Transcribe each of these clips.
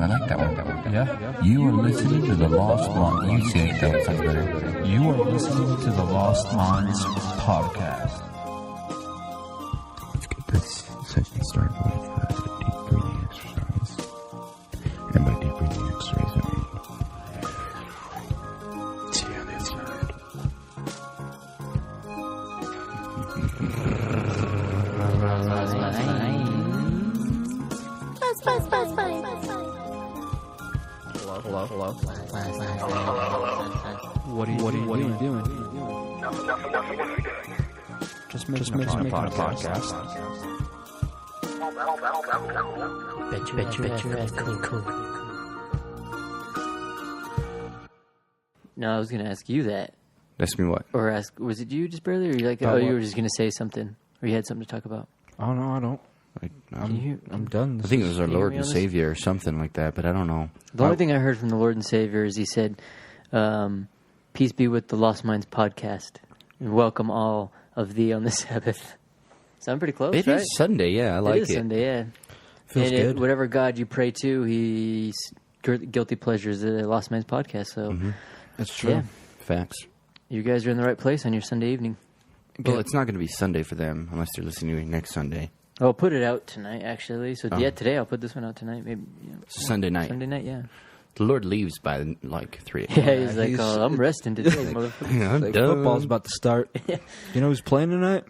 I like that one. Yeah. You are listening to the Lost Minds. You say it, that sounds better. You are listening to the Lost Minds podcast. Let's get this session started with a deep breathing exercise. And by deep breathing exercise, I mean, see on the side. Hello. What are you doing? Just making a podcast. Bet your ass cool. No, I was going to ask you that. Ask me what? Or ask, was it you just barely? Or you like, oh, you were just going to say something? Or you had something to talk about? Oh, no, I don't. I'm done. I think it was our Lord and Savior or something like that, but I don't know. The only thing I heard from the Lord and Savior is he said, peace be with the Lost Minds podcast, and welcome all of thee on the Sabbath. Sound pretty close, It right? is Sunday, yeah, I like it. It is Sunday, yeah. Feels and good. Whatever God you pray to, he's guilty pleasures, the Lost Minds podcast, so... That's true. Yeah. Facts. You guys are in the right place on your Sunday evening. Well, it's not going to be Sunday for them unless they're listening to it next Sunday. I'll put it out tonight, actually. So, yeah, today I'll put this one out tonight. Maybe Sunday night. Sunday night, yeah. The Lord leaves by, 3 o'clock. Yeah, he's like, oh, I'm resting today, motherfucker. Yeah, I'm Like, done. football's about to start. You know who's playing tonight?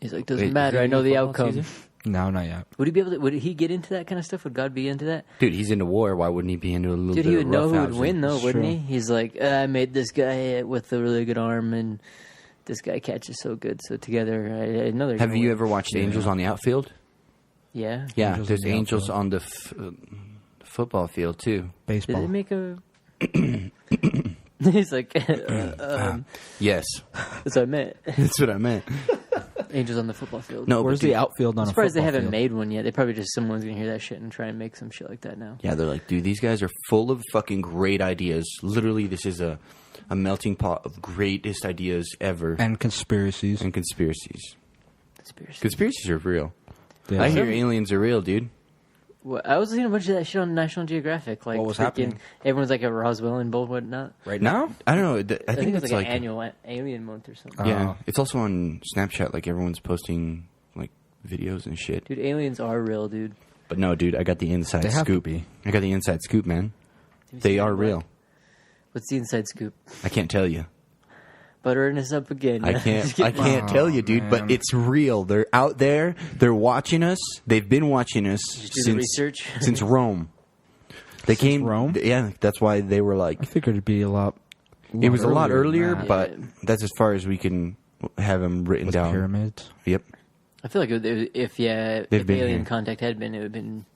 He's like, doesn't Wait, matter. is it I know the football outcome. season? No, not yet. Would he be able to? Would he get into that kind of stuff? Would God be into that? Dude, he's into war. Why wouldn't he be into a little Dude, bit he of would know who would roughhousing? win, though, That's wouldn't true. he? He's like, I made this guy with a really good arm, and this guy catches so good. So together, I know they're. Have gonna you win. ever watched Angels on the Outfield? Yeah. Yeah, Angels there's on the angels Outfield. on the football field, too. Did Baseball. they make a? He's like, Yes, that's what I meant. that's what I meant. Angels on the football field. No, Where's but the outfield on I'm a surprised they football haven't field? made one yet. They probably just someone's gonna hear that shit and try and make some shit like that now. Yeah, they're like, dude, these guys are full of fucking great ideas. Literally, this is a melting pot of greatest ideas ever. And conspiracies. And conspiracies. Conspiracy. Conspiracies are real. Yeah. I hear aliens are real, dude. Well, I was seeing a bunch of that shit on National Geographic. Like, What was freaking- happening? Everyone's like at Roswell and bull whatnot. Right now? I don't know. I I think think it's it's like like an annual alien month or something. yeah. It's also on Snapchat. Like everyone's posting like videos and shit. Dude, aliens are real, dude. But no, dude, I got the inside They have to scoop. be. I got the inside scoop, man. Have you They seen are that? real. What's the inside scoop? I can't tell you. Buttering us up again. I can't tell you, dude. But man. it's real. They're out there. They're watching us. They've been watching us Did you do the since research? since Rome. They came. Rome? Yeah, that's why they were like. I figured it'd be a lot. It was a lot earlier, than that. but that's as far as we can have them written With down. pyramids. Yep. I feel like if They've if been alien here. contact had been, it would have been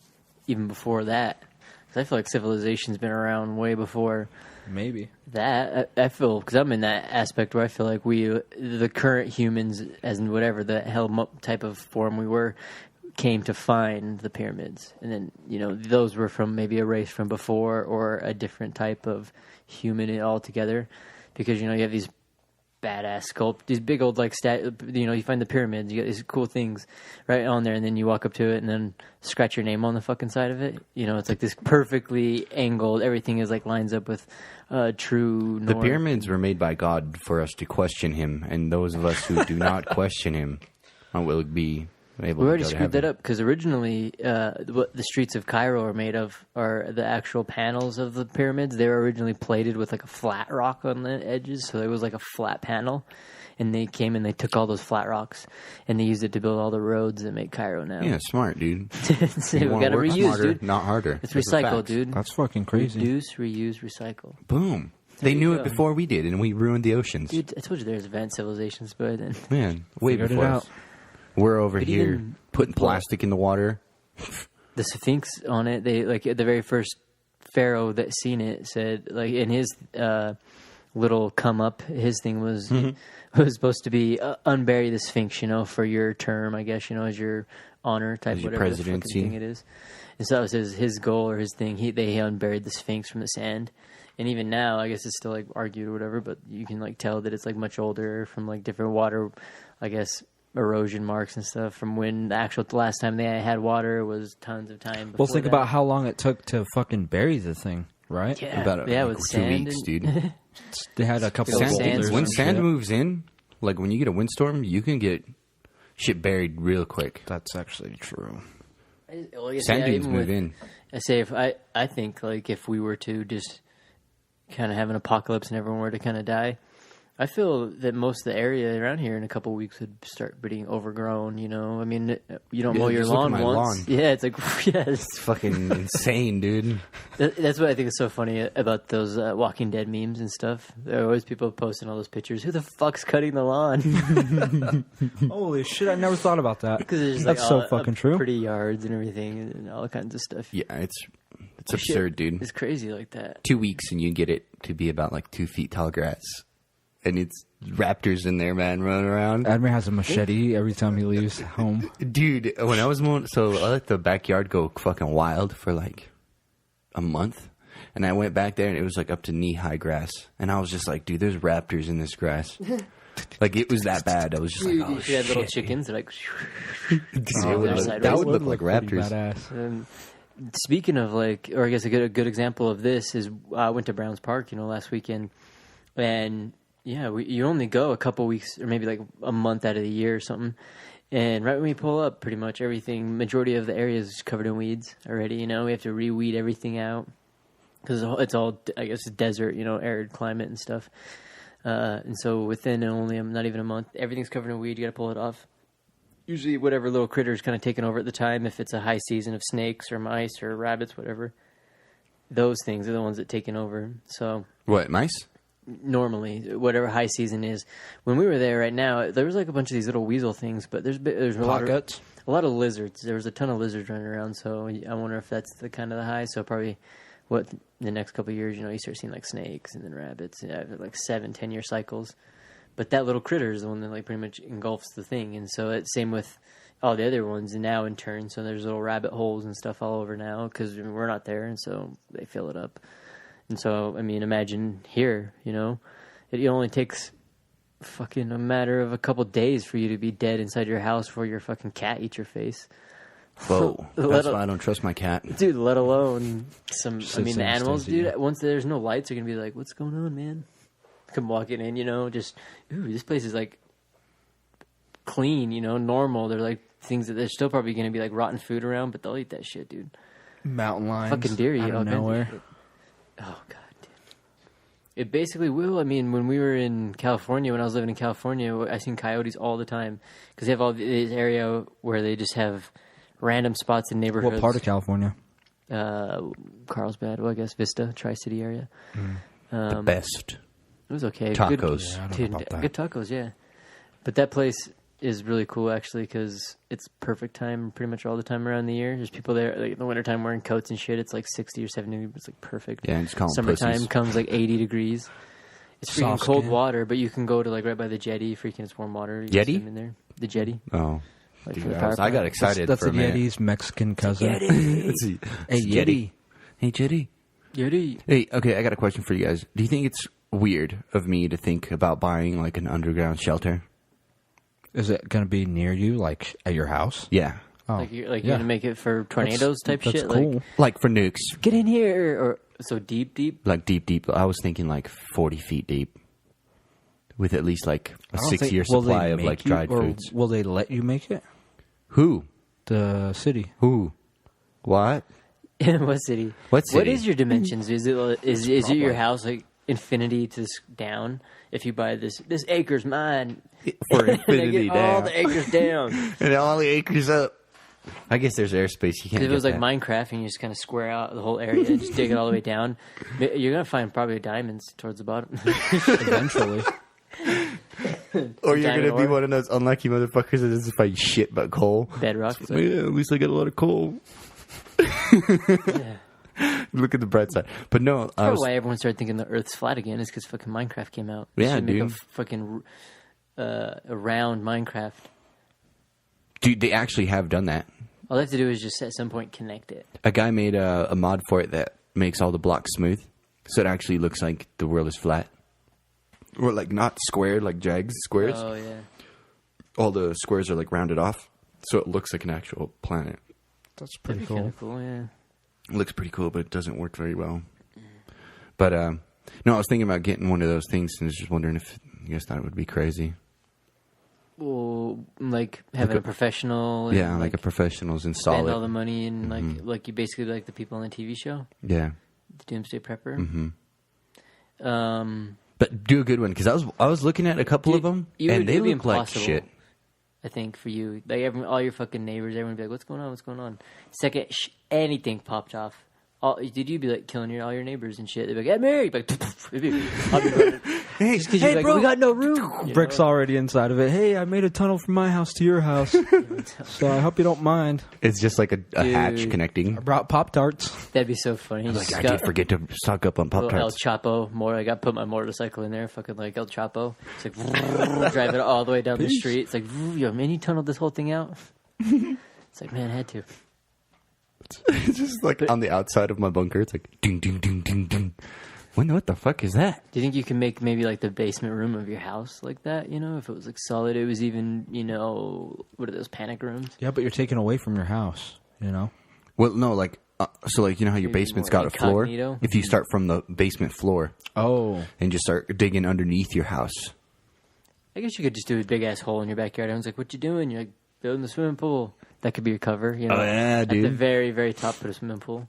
even before that. 'Cause I feel like civilization's been around way before Maybe. that. I feel, because I'm in that aspect where I feel like the current humans, as in whatever the hell type of form we were, came to find the pyramids. And then, those were from maybe a race from before or a different type of human altogether. Because, you have these badass these big old, like, you find the pyramids, you got these cool things right on there, and then you walk up to it and then scratch your name on the fucking side of it. It's like this perfectly angled, everything is like lines up with true The north. pyramids were made by God for us to question Him, and those of us who do not question Him will be able We to already go to screwed that heaven. up because originally what the streets of Cairo are made of are the actual panels of the pyramids. They were originally plated with like a flat rock on the edges, so it was like a flat panel. And they came and they took all those flat rocks and they used it to build all the roads that make Cairo now. Yeah, smart, dude. we You wanna got to work reuse, smarter, dude. not harder. It's Those are recycle, facts. dude. That's fucking crazy. Reduce, reuse, recycle. Boom. They you knew go. it before we did, and we ruined the oceans. Dude, I told you there's advanced civilizations, but then Man, way Figured it before out. us. We're over But here even- putting plastic in the water. the Sphinx on it, they like the very first pharaoh that seen it said, like, in his little come up, his thing was was supposed to be unbury the Sphinx, for your term, I guess, as your honor type, As your whatever the fucking presidency. thing it is. And so that was his goal or his thing. They unburied the Sphinx from the sand. And even now, I guess it's still like argued or whatever, but you can like tell that it's like much older from like different water, I guess, erosion marks and stuff from when the last time they had water was tons of time before Well, think that. about how long it took to fucking bury the thing, right? Yeah, About yeah, like with 2 sand weeks, and- dude. They had a couple Sand- of sand- boulders When and sand shit. moves in, like when you get a windstorm, you can get shit buried real quick. That's actually true. Well, yeah, Sand dunes even move with- in. I say I think like if we were to just kind of have an apocalypse and everyone were to kind of die, I feel that most of the area around here in a couple of weeks would start being overgrown. You know, I mean, you don't Yeah, mow your just look at lawn my once. lawn. Yeah, it's like yes. It's fucking insane, dude. That's what I think is so funny about those Walking Dead memes and stuff. There are always people posting all those pictures. Who the fuck's cutting the lawn? Holy shit! I never thought about that. Because there's That's like so all, fucking true. Pretty yards and everything and all kinds of stuff. Yeah, it's Shit, absurd, dude. It's crazy like that. 2 weeks and you get it to be about like 2 feet tall grass, and it's raptors in there, man, running around. Admir has a machete every time he leaves home. Dude, when I was mowing, so I let the backyard go fucking wild for like a month, and I went back there and it was like up to knee high grass, and I was just like, dude, there's raptors in this grass. Like it was that bad. I was just like, oh If you had little shit. chickens, they're like. It would look- sideways. that would look like pretty raptors. badass. Speaking of like, or I guess a good example of this is I went to Browns Park, last weekend, and yeah, you only go a couple weeks or maybe like a month out of the year or something, and right when we pull up, pretty much everything, majority of the area is covered in weeds already. We have to reweed everything out because it's all, I guess, desert, arid climate and stuff, and so within only not even a month, everything's covered in weed. You got to pull it off. Usually whatever little critter's kind of taking over at the time, if it's a high season of snakes or mice or rabbits, whatever, those things are the ones that taking over. So What, mice? normally, whatever high season is, when we were there right now, there was like a bunch of these little weasel things, but there's a lot of lizards. There was a ton of lizards running around, so I wonder if that's the kind of the high. So probably the next couple of years, you start seeing like snakes and then rabbits, like 7-10 year cycles. But that little critter is the one that like pretty much engulfs the thing, and so it's same with all the other ones. And now in turn, so there's little rabbit holes and stuff all over now because we're not there, and so they fill it up. And so I mean, imagine here, it only takes fucking a matter of a couple days for you to be dead inside your house before your fucking cat eats your face. Whoa. That's why I don't trust my cat. Dude, let alone some. Sits I mean, the there and animals, stares at dude. you. Once there's no lights, they're gonna be like, "What's going on, man?" Come walking in, just ooh, this place is like clean, normal. They're like things that there's still probably gonna be like rotten food around, but they'll eat that shit, dude. Mountain lions. Fucking deer eat out all of kinds of nowhere. shit. Oh god, dude. It basically will. I mean, when we were in California, when I was living in California, I seen coyotes all the time because they have all this area where they just have random spots in neighborhoods. What part of California? Carlsbad, well, I guess Vista, Tri-City area. The best. It was okay. Tacos. Good, Yeah, I don't know dude, about that. good tacos, yeah. But that place is really cool, actually, because it's perfect time pretty much all the time around the year. There's people there, like in the wintertime wearing coats and shit. It's like 60 or 70. It's like perfect. Yeah, just call 'em Summertime pussies. comes like 80 degrees. It's freaking Soft cold skin. water, but you can go to like right by the jetty. Freaking, it's warm water. You can Jetty? swim in there. The jetty. Oh. Like Dude, for the I, power was- I got plant. excited That's for a the minute. Yeti's Mexican cousin. Let's see. Hey, Yeti. Hey, Jetty. Jetty. Hey, okay, I got a question for you guys. Do you think it's weird of me to think about buying like an underground shelter? Is it going to be near you, like at your house? Yeah. Oh, Like you're yeah. gonna make it for tornadoes type That's shit. cool. Like Like for nukes. get in here, or so deep. Like deep. I was thinking like 40 feet deep. With at least like a I don't 6-year think- will they supply of make like you- dried or foods. Will they let you make it? Who? The city. Who? What? In what city? What What city? is your dimensions? Is it your house like infinity to down? If you buy this acre's mine For and I infinity get all down. the acres down. And all the acres up. I guess there's airspace. You can't If it was get like that. Minecraft and you just kind of square out the whole area and just dig it all the way down, you're gonna find probably diamonds towards the bottom. Eventually. Or you're diamond going to be ore. one of those unlucky motherfuckers that doesn't find shit but coal. Bedrock. It's like, yeah, at least I got a lot of coal. Yeah. Look at the bright side. But no, I Probably was, why everyone started thinking the Earth's flat again is because fucking Minecraft came out. Yeah, should make dude. a fucking around Minecraft. dude, they actually have done that. All they have to do is just at some point connect it. A guy made a mod for it that makes all the blocks smooth. So it actually looks like the world is flat. Or like not squared, like jags, squares. Oh yeah. all the squares are like rounded off, so it looks like an actual planet. That's pretty That'd be kinda cool. cool, yeah. It looks pretty cool, but it doesn't work very well. But no, I was thinking about getting one of those things, and I was just wondering if you guys thought it would be crazy. Well, like having Like a professional. Yeah, and, like a professional's install spend it. all the money and like you basically like the people on the TV show, Yeah, the Doomsday Prepper. but do a good one, because I was looking at a couple of them, and they it'd be look like impossible, shit. I think for you, like all your fucking neighbors, everyone would be like, "What's going on? What's going on?" Second, anything popped off. Did you be like killing all your neighbors and shit? They'd be like, "Hey, Mary!" You'd be like, I'll be running. Hey, Just because you're like, bro. we got no room. Brick's already inside of it. Hey, I made a tunnel from my house to your house, so I hope you don't mind. It's just like a hatch Dude. connecting. I brought Pop-Tarts. That'd be so funny. Like, I did forget to stock up on Little El Pop-Tarts. Chapo, I got put my motorcycle in there, fucking like El Chapo. It's like drive it all the way down the street. It's like, yo, man, you tunneled this whole thing out. It's like, man, I had to. It's just like on the outside of my bunker. It's like ding, ding, ding, ding, ding. What the fuck is that? Do you think you can make maybe like the basement room of your house like that? You know, if it was like solid, it was even, what are those panic rooms? Yeah, but you're taking away from your house, you know? Well, no, like so, like you know how your Maybe basement's more got a floor. incognito? If you start from the basement floor Oh. and just start digging underneath your house, I guess you could just do a big ass hole in your backyard. Everyone's like, "What you doing?" You're like, "Building the swimming pool." That could be your cover. You know? Oh, yeah, At the dude. very, very top, put a swimming pool.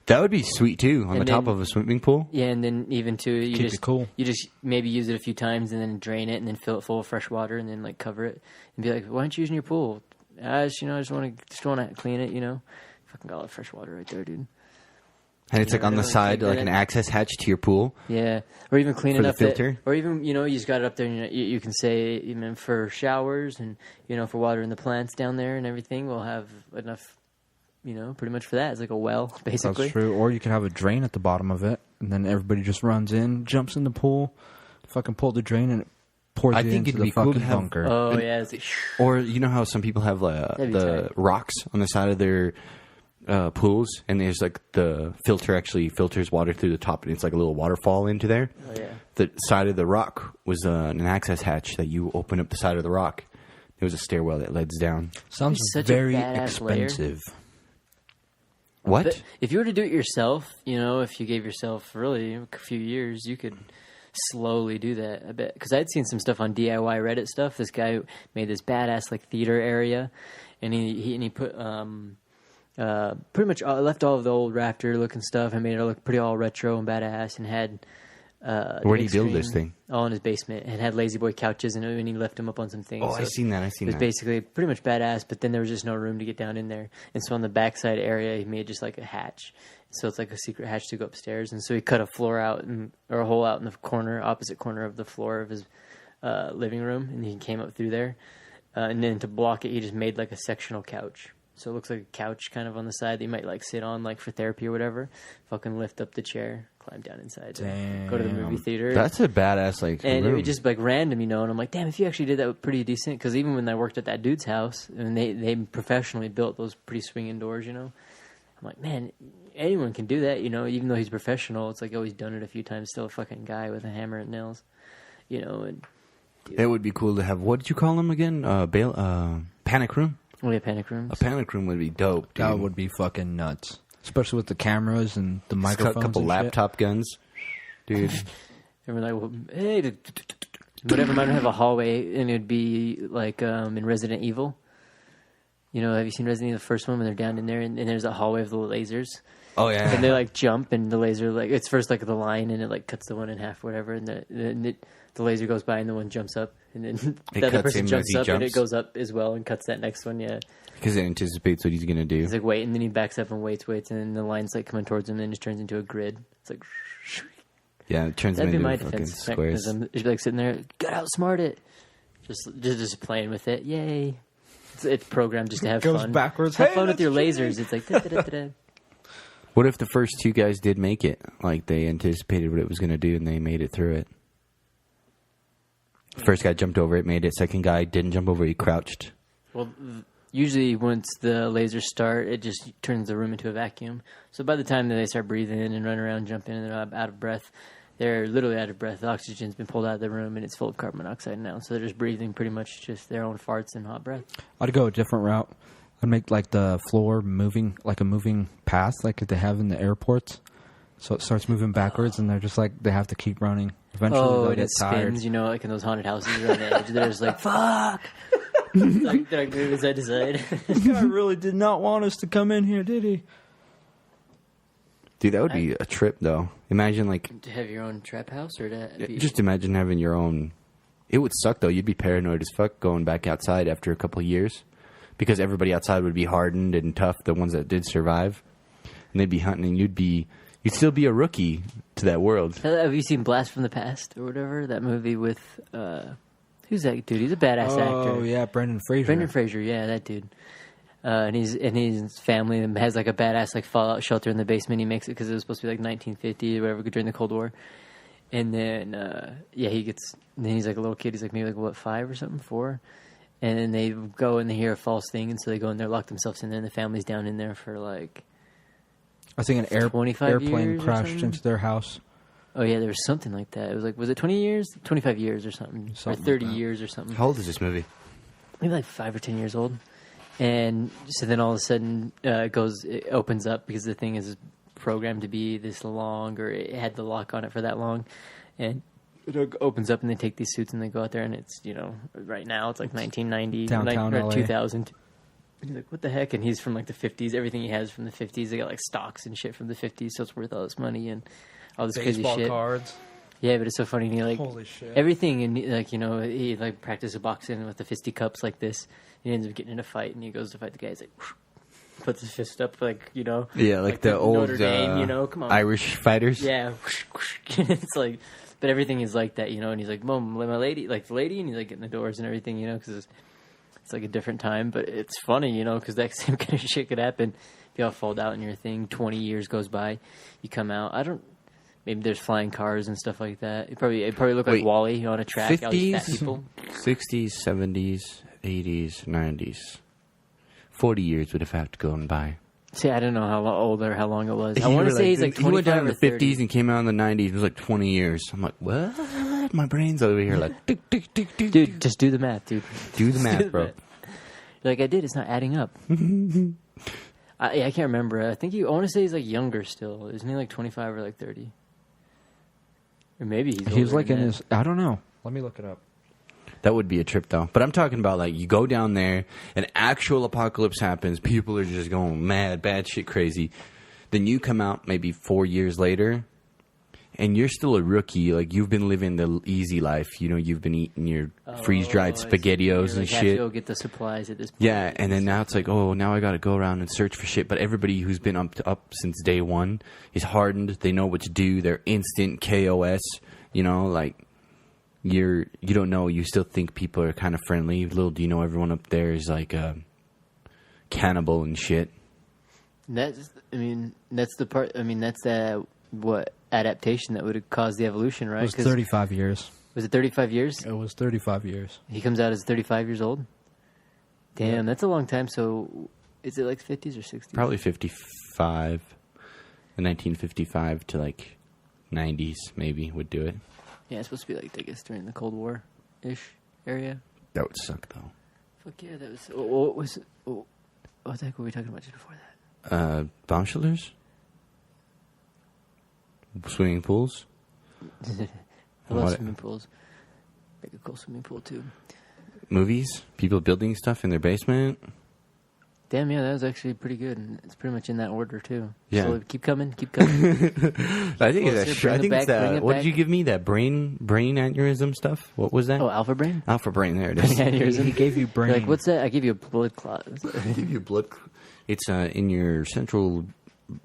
that would be sweet too. On And the top then- of a swimming pool. Yeah, and then even too, you Keep just it cool. You just maybe use it a few times and then drain it and then fill it full of fresh water and then like cover it and be like, "Why aren't you using your pool?" I just want to clean it. Fucking got all that fresh water right there, dude. And it's like on the everyone's side, like like an access hatch to your pool. Yeah, or even clean For the enough filter? or even you just got it up there. And you can say even for showers and for watering the plants down there and everything. We'll have enough, pretty much for that. It's like a well, basically. That's true. Or you could have a drain at the bottom of it, and then everybody just runs in, jumps in the pool, fucking pull the drain, and it pours I you think into it'd the be cool to fucking have- bunker. Oh yeah, it's like, Or you know how some people have That'd be the tight. rocks on the side of their pools, and there's like the filter actually filters water through the top, and it's like a little waterfall into there. oh yeah. The side of the rock was an access hatch that you open up the side of the rock. There was a stairwell that leads down. Sounds It's such a very badass layer. expensive. What? But if you were to do it yourself, if you gave yourself really a few years, you could slowly do that. I bet because I'd seen some stuff on DIY Reddit stuff. This guy made this badass like theater area, and he put pretty much left all of the old Raptor looking stuff and made it look pretty all retro and badass, and had Where the did he big build this screen thing? all in his basement, and had lazy boy couches in it, and he left them up on some things. Oh, So I seen that. I it seen was that. basically pretty much badass, but then there was just no room to get down in there. And so on the backside area, he made just like a hatch. So it's like a secret hatch to go upstairs. And so he cut a floor out or a hole out in the opposite corner of the floor of his living room. And he came up through there. And then to block it, he just made like a sectional couch. So it looks like a couch kind of on the side that you might like sit on like for therapy or whatever. Fucking lift up the chair, climb down inside. Go to the movie theater. That's a badass like And room. it was just like random, and I'm like, damn, if you actually did that pretty decent. Because even when I worked at that dude's house, and they professionally built those pretty swinging doors, I'm like, man, anyone can do that, even though he's professional. It's like, oh, he's done it a few times, still a fucking guy with a hammer and nails, and It would be cool to have. What did you call them again? Panic room. we have panic rooms. A panic room would be dope, dude. That would be fucking nuts. Especially with the cameras and the Just microphones a couple and shit. laptop guns, dude. And we're like, well, hey, whatever, might have a hallway, and it'd be like in Resident Evil. Have you seen Resident Evil, the first one, when they're down in there, and there's a hallway of the lasers? Oh yeah. And they like jump, and the laser it's first like the line, and it like cuts the one in half, whatever, and the laser goes by, and the one jumps up, and then It the other cuts person him as jumps he up, and it jumps? goes up as well, and cuts that next one. Yeah, Because it anticipates what he's gonna do. he's like wait, and then he backs up and waits, and then the line's like coming towards him, and then it just turns into a grid. It's like Yeah, it turns that'd him be my into fucking defense squares. mechanism. It'd be like sitting there, gotta outsmart it, just playing with it. Yay! It's programmed just to have Goes fun. backwards. Have Hey, fun with that's your cheating. lasers. It's like da-da-da-da-da. What if the first two guys did make it? Like they anticipated what it was gonna do, and they made it through it. First guy jumped over it, made it. Second guy didn't jump over; he crouched. Well, usually once the lasers start, it just turns the room into a vacuum. So by the time that they start breathing and running around, jumping, and they're out of breath, they're literally out of breath. The oxygen's been pulled out of the room, and it's full of carbon monoxide now. So they're just breathing pretty much just their own farts and hot breath. I'd go a different route. I'd make like the floor moving, like a moving path, like they have in the airports. So it starts moving backwards, and they're just like they have to keep running. Eventually, they'll and get it tired. spins, like in those haunted houses around the edge. They're just like, fuck! they're like moving side to side. This guy really did not want us to come in here, did he? Dude, that would be a trip, though. Imagine, like... To have your own trap house, or to be... Just imagine having your own... It would suck, though. You'd be paranoid as fuck going back outside after a couple of years. Because everybody outside would be hardened and tough, the ones that did survive. And they'd be hunting, and you'd still be a rookie to that world. Have you seen Blast from the Past, or whatever? That movie with... who's that dude? He's a badass actor. Oh, yeah, Brendan Fraser. Brendan Fraser, yeah, that dude. And his family has like a badass like fallout shelter in the basement. He makes it because it was supposed to be like 1950 or whatever during the Cold War. And then then he's like a little kid. He's like maybe like 5 or something, 4. And then they go and they hear a false thing, and so they go in there, lock themselves in there, and the family's down in there for like I think an 25 airplane years crashed into their house. Oh yeah, there was something like that. It was like, was it 20 years, 25 years or something, or 30 like years or something? How old is this movie? Maybe like 5 or 10 years old. And so then all of a sudden it opens up because the thing is programmed to be this long, or it had the lock on it for that long. And it opens up and they take these suits and they go out there, and it's, right now it's like 1990, Downtown or LA. 2000. He's like, what the heck? And he's from like the 50s. Everything he has from the 50s. They got like stocks and shit from the 50s, so it's worth all this money and all this crazy shit. cards. Yeah, but it's so funny. And he like Holy shit. everything, and like he like practices boxing with the fisticuffs like this. He ends up getting in a fight, and he goes to fight the guy. He's like, whoosh, puts his fist up, like Yeah, like the old Notre Dame, come on, Irish fighters. Yeah, whoosh, whoosh. It's like, but everything is like that, And he's like, "Mom, my lady, like the lady," and he's like getting the doors and everything, because it's like a different time. But it's funny, because that same kind of shit could happen. If you all fall out in your thing, 20 years goes by, you come out. Maybe there's flying cars and stuff like that. It probably look like Wall-E on a track. 50s, all these fat people. 60s, 70s, 80s, 90s. 40 years would have had to go by. See, I don't know how old or how long it was. I want to say he's like 25 he went down in the or 30. 50s and came out in the 90s. It was like 20 years. I'm like, what? My brain's over here like, tick, tick, tick, tick. Dude, just do the math, dude. Do the math, bro. You're like, I did. It's not adding up. I can't remember. I want to say he's like younger still. Isn't he like 25 or like 30? Or maybe he's He was older like than in that. his... I don't know. Let me look it up. That would be a trip, though. But I'm talking about, like, you go down there, an actual apocalypse happens, people are just going mad, bad shit crazy. Then you come out maybe 4 years later, and you're still a rookie. Like, you've been living the easy life. You've been eating your freeze-dried I see. SpaghettiOs You're and like, have to shit. go get the supplies at this point. Yeah, and then now it's like, oh, now I got to go around and search for shit. But everybody who's been up since day one is hardened. They know what to do. They're instant KOS. Like, you don't know. You still think people are kind of friendly. Little do you know, everyone up there is like a cannibal and shit. That's the part. That's what adaptation that would have caused the evolution, right? It was 35 years. Was it 35 years? It was 35 years. He comes out as 35 years old? Damn, that's a long time. So is it like 50s or 60s? Probably 55. The 1955 to like 90s maybe would do it. Yeah, it's supposed to be like, I guess, during the Cold War-ish area. That would suck, though. Fuck yeah, that was... What the heck were we talking about just before that? Bomb shelters? Swimming pools? I love swimming pools. Make a cool swimming pool, too. Movies? People building stuff in their basement? Damn, yeah, that was actually pretty good. And it's pretty much in that order, too. Yeah. So keep coming, keep coming. I think Closer, it's bring it it's back, bring that. it What back. did you give me? That brain aneurysm stuff? What was that? Oh, Alpha Brain? Alpha brain. There it is. He gave you brain. You're like, what's that? I give you a blood clot. I give you blood. It's in your central. I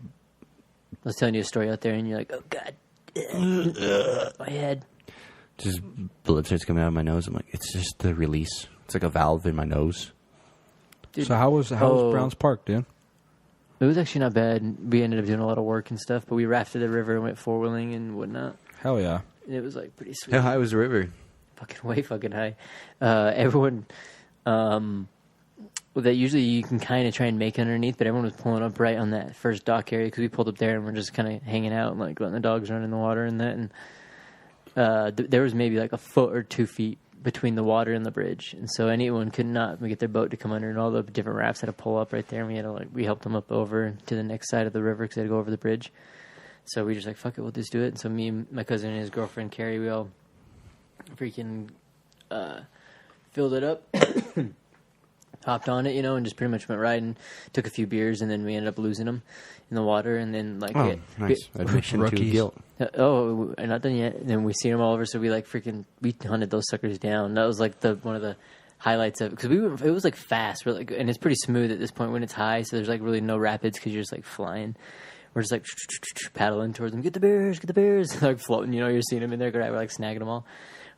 was telling you a story out there, and you're like, oh, God. My head. Just blood starts coming out of my nose. I'm like, it's just the release. It's like a valve in my nose. Dude, So how was Browns Park, dude? It was actually not bad. We ended up doing a lot of work and stuff, but we rafted the river and went four-wheeling and whatnot. Hell yeah. And it was like pretty sweet. How high was the river? Way fucking high. Everyone, that usually you can kind of try and make underneath, but everyone was pulling up right on that first dock area because we pulled up there and we're just kind of hanging out and like letting the dogs run in the water and that. And there was maybe like a foot or 2 feet between the water and the bridge, and so anyone could not get their boat to come under, and all the different rafts had to pull up right there, and we helped them up over to the next side of the river because they had to go over the bridge. So we just like, fuck it, we'll just do it. And so me and my cousin and his girlfriend Carrie, we all freaking filled it up, hopped on it, and just pretty much went riding. Took a few beers, and then we ended up losing them in the water, and then like nice admission to rookies. guilt. I'm not done yet. And then we seen them all over, so we hunted those suckers down. That was like one of the highlights of it, because it was like fast, and it's pretty smooth at this point when it's high, so there's like really no rapids because you're just like flying. We're just like paddling towards them. Get the bears, like floating. You're seeing them in there. We're like snagging them all.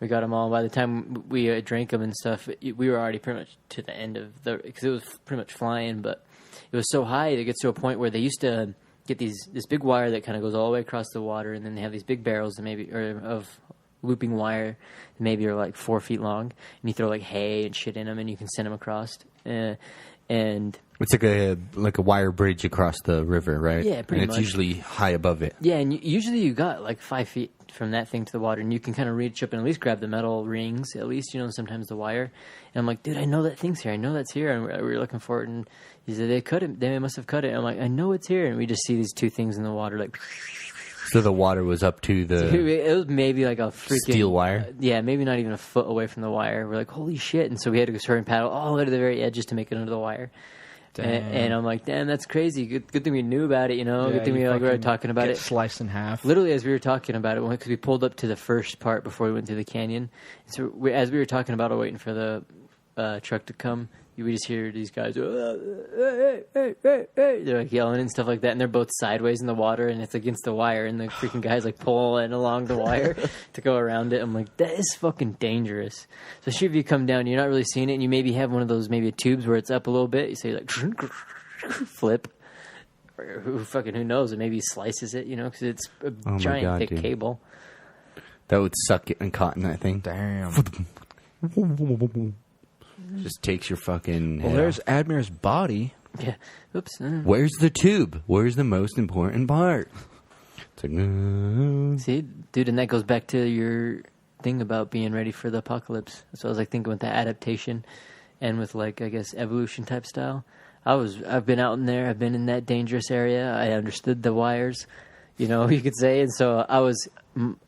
We got them all. By the time we drank them and stuff, we were already pretty much to the end of because it was pretty much flying, but it was so high it gets to a point where they used to get this big wire that kind of goes all the way across the water, and then they have these big barrels of looping wire that maybe are like 4 feet long, and you throw like hay and shit in them, and you can send them across. And it's like a wire bridge across the river, right? Yeah, pretty much. And it's much. usually high above it. Yeah, and usually you got like 5 feet from that thing to the water, and you can kind of reach up and at least grab the metal rings, at least, sometimes the wire. And I'm like, dude, I know that thing's here. I know that's here. And we were looking for it, and he said, they must have cut it. And I'm like, I know it's here. And we just see these two things in the water, like... So the water was up to the... It was maybe like a freaking... Steel wire? Yeah, maybe not even a foot away from the wire. We're like, holy shit. And so we had to go hurry and paddle all the way to the very edge just to make it under the wire. And I'm like, damn, that's crazy. Good thing we knew about it, Good thing we were talking about it. Sliced in half. Literally, as we were talking about it, because we pulled up to the first part before we went through the canyon. So as we were talking about it, waiting for the truck to come, we just hear these guys, hey. They're like yelling and stuff like that, and they're both sideways in the water, and it's against the wire, and the freaking guy's like pulling along the wire to go around it. I'm like, that is fucking dangerous. So if you come down, you're not really seeing it, and you maybe have one of those tubes where it's up a little bit. So you like flip, or who knows? It maybe slices it, because it's a giant thick cable. That would suck it and caught in that thing. Damn. Just takes your fucking head Well, there's off. Admir's body. Yeah. Oops. Where's the tube? Where's the most important part? It's like, See, dude, and that goes back to your thing about being ready for the apocalypse. So I was like thinking with the adaptation and with like, I guess, evolution type style. I've been out in there. I've been in that dangerous area. I understood the wires, you could say. And so I was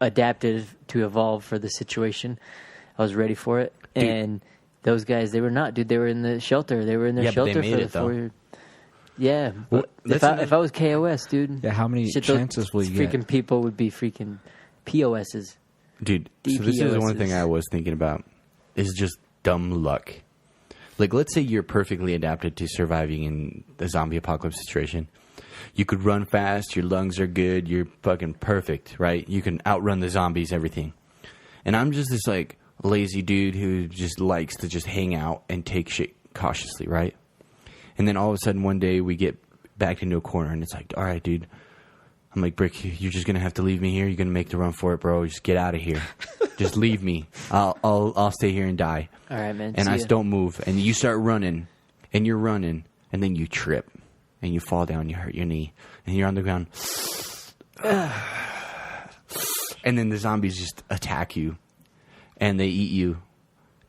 adapted to evolve for the situation. I was ready for it. Dude. And those guys, they were not, dude. They were in the shelter. They were in their shelter but they made for it, the 4 years. Yeah. Well, if I was KOS, dude. Yeah, how many chances will you freaking get? people would be freaking POSs. dude, so this is the one thing I was thinking about is just dumb luck. Like, let's say you're perfectly adapted to surviving in the zombie apocalypse situation. You could run fast, your lungs are good, you're fucking perfect, right? You can outrun the zombies, everything. And I'm just this, like, lazy dude who just likes to just hang out and take shit cautiously, right? And then all of a sudden one day we get backed into a corner and it's like, all right, dude. I'm like, Brick, you're just going to have to leave me here. You're going to make the run for it, bro. Just get out of here. Just leave me. I'll stay here and die. All right, man. And I just don't move. And you start running and you're running and then you trip and you fall down. You hurt your knee and you're on the ground. And then the zombies just attack you. And they eat you.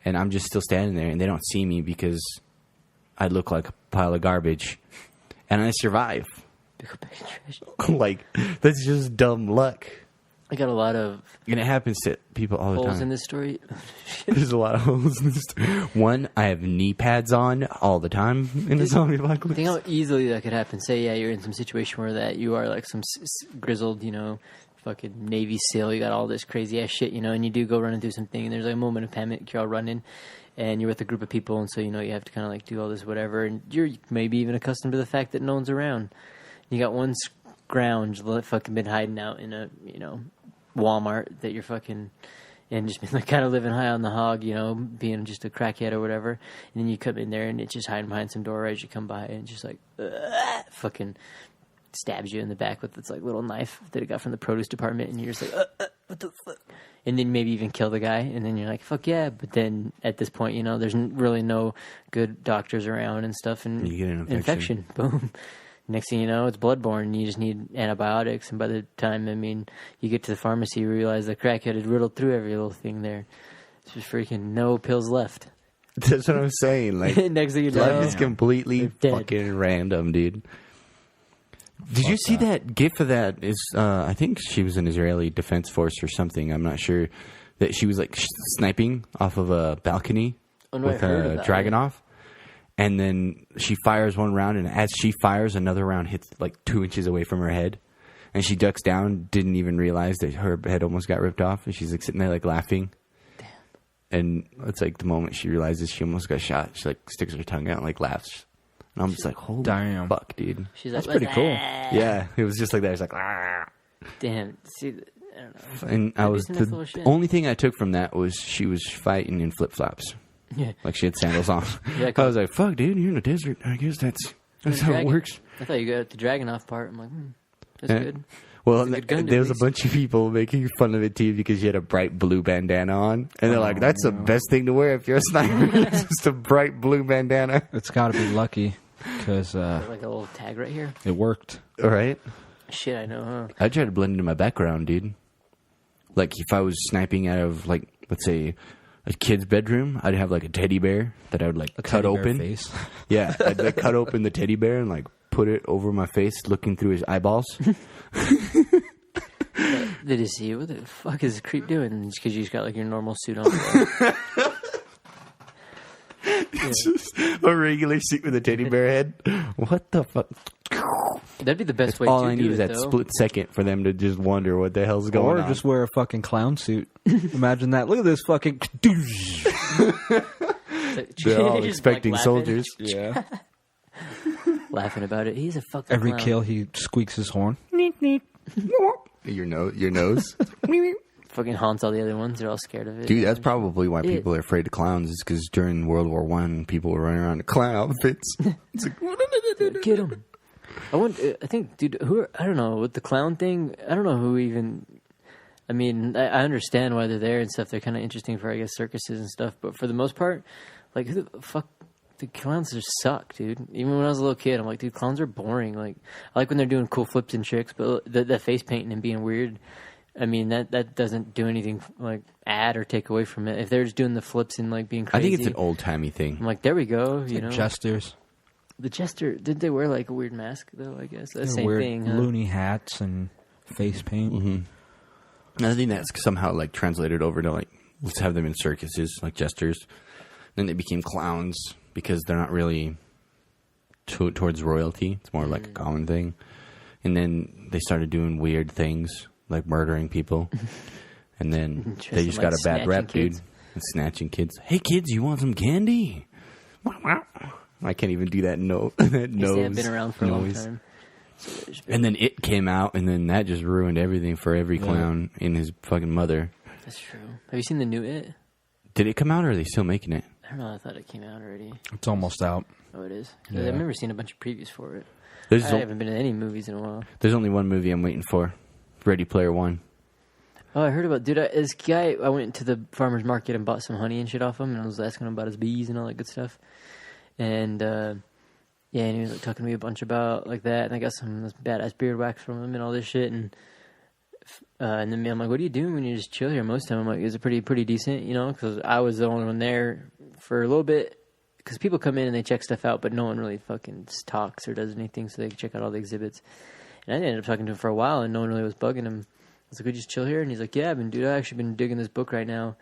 And I'm just still standing there. And they don't see me because I look like a pile of garbage. And I survive. Like, that's just dumb luck. I got a lot of... And it happens to people all the time. holes in this story. There's a lot of holes in this story. One, I have knee pads on all the time in the zombie apocalypse. Think how easily that could happen. Say, yeah, you're in some situation where that you are like some grizzled, fucking Navy SEAL, you got all this crazy ass shit, and you do go running through something, and there's like a moment of panic, you're all running, and you're with a group of people, and so you have to kind of like do all this whatever, and you're maybe even accustomed to the fact that no one's around. You got one scrounge that fucking been hiding out in a Walmart that you're fucking and just been like kind of living high on the hog, being just a crackhead or whatever, and then you come in there and it's just hiding behind some door as you come by, and just like fucking stabs you in the back with this like little knife that it got from the produce department, and you're just like, what the fuck? And then maybe even kill the guy, and then you're like, fuck yeah. But then at this point, there's really no good doctors around and stuff, and you get an infection. Boom. Next thing you know, it's bloodborne. You just need antibiotics, and by the time, you get to the pharmacy, you realize the crackhead had riddled through every little thing there. It's just freaking no pills left. That's what I'm saying. Like, next thing you know, life is completely fucking random, dude. Did you see that gif of that? I think she was an Israeli Defense Force or something. I'm not sure. That she was like sniping off of a balcony with a Dragunov. And then she fires one round, and as she fires, another round hits like 2 inches away from her head. And she ducks down, didn't even realize that her head almost got ripped off. And she's like sitting there like laughing. Damn. And it's like the moment she realizes she almost got shot, she like sticks her tongue out and like laughs. And I'm just like, holy fuck, dude. She's That's pretty cool. Yeah, it was just like that. It's like, damn. See, I don't know. And the only thing I took from that was she was fighting in flip-flops. Yeah. Like she had sandals on. Yeah, I was like, fuck, dude, you're in the desert. I guess that's how it works. I thought you got the Dragunov part. I'm like, that's good. Well, there was a bunch of people making fun of it too because you had a bright blue bandana on. And they're like, that's the best thing to wear if you're a sniper. It's just a bright blue bandana. It's got to be lucky because... like a little tag right here. It worked. All right. Shit, I know, huh? I tried to blend into my background, dude. Like, if I was sniping out of, like, let's say, a kid's bedroom, I'd have, like, a teddy bear that I would, like, cut open. Face. Yeah, I'd, like, cut open the teddy bear and, like, put it over my face, looking through his eyeballs. Did he see you? What the fuck is this creep doing? Just because you just got, like, your normal suit on. It's just a regular suit with a teddy bear head. What the fuck? That'd be the best way all to I do need it, is that though. split second for them to just wonder what the hell's going on. Or just wear a fucking clown suit. Imagine that. Look at this fucking... They're all Just, expecting like, soldiers. Yeah. Laughing about it. He's a fucking Every clown. kill, he squeaks his horn. Your nose. Fucking haunts all the other ones. They're all scared of it. Dude, that's probably why people are afraid of clowns. Is because during World War I, people were running around in clown outfits. It's like, get him. I think, dude, I don't know, with the clown thing, I don't know who even, I understand why they're there and stuff. They're kind of interesting for, I guess, circuses and stuff. But for the most part, like, who the fuck, the clowns just suck, dude. Even when I was a little kid, I'm like, dude, clowns are boring. Like, I like when they're doing cool flips and tricks, but the face painting and being weird, that doesn't do anything, like, add or take away from it. If they're just doing the flips and, like, being crazy. I think it's an old-timey thing. I'm like, there we go, you know. Jesters. The jester, did they wear like a weird mask though? I guess the same weird thing. Huh? Loony hats and face paint. Mm-hmm. I think that's somehow like translated over to like let's have them in circuses like jesters. Then they became clowns because they're not really towards royalty. It's more like a common thing. And then they started doing weird things like murdering people. And then they just got a bad rep, dude. And snatching kids. Hey kids, you want some candy? I can't even do that that nose. They have been around for a long time. So and then It came out, and then that just ruined everything for every clown and his fucking mother. That's true. Have you seen the new It? Did it come out, or are they still making it? I don't know. I thought it came out already. It's almost out. Oh, it is? Yeah. I've never seen a bunch of previews for it. I haven't been to any movies in a while. There's only one movie I'm waiting for. Ready Player One. Oh, I heard about... Dude, this guy... I went to the farmer's market and bought some honey and shit off him, and I was asking him about his bees and all that good stuff. And, and he was like talking to me a bunch about like that, and I got some this badass beard wax from him and all this shit, and then I'm like, what are you doing when you just chill here most of the time? I'm like, is it pretty decent, you know, because I was the only one there for a little bit, because people come in and they check stuff out, but no one really fucking talks or does anything, so they can check out all the exhibits. And I ended up talking to him for a while, and no one really was bugging him. I was like, would you just chill here? And he's like, yeah, I've actually been digging this book right now,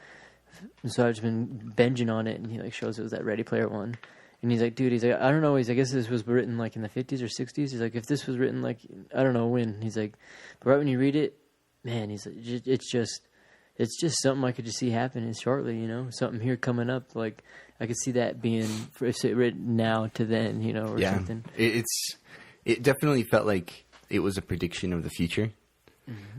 and so I've just been binging on it, and he like shows it was that Ready Player One. And he's like, dude, I don't know. I guess this was written like in the 50s or 60s. He's like, if this was written like, I don't know when. He's like, but right when you read it, man, he's like, it's just something I could just see happening shortly, you know? Something here coming up. Like, I could see that being, if it written now to then, you know, or something. It definitely felt like it was a prediction of the future.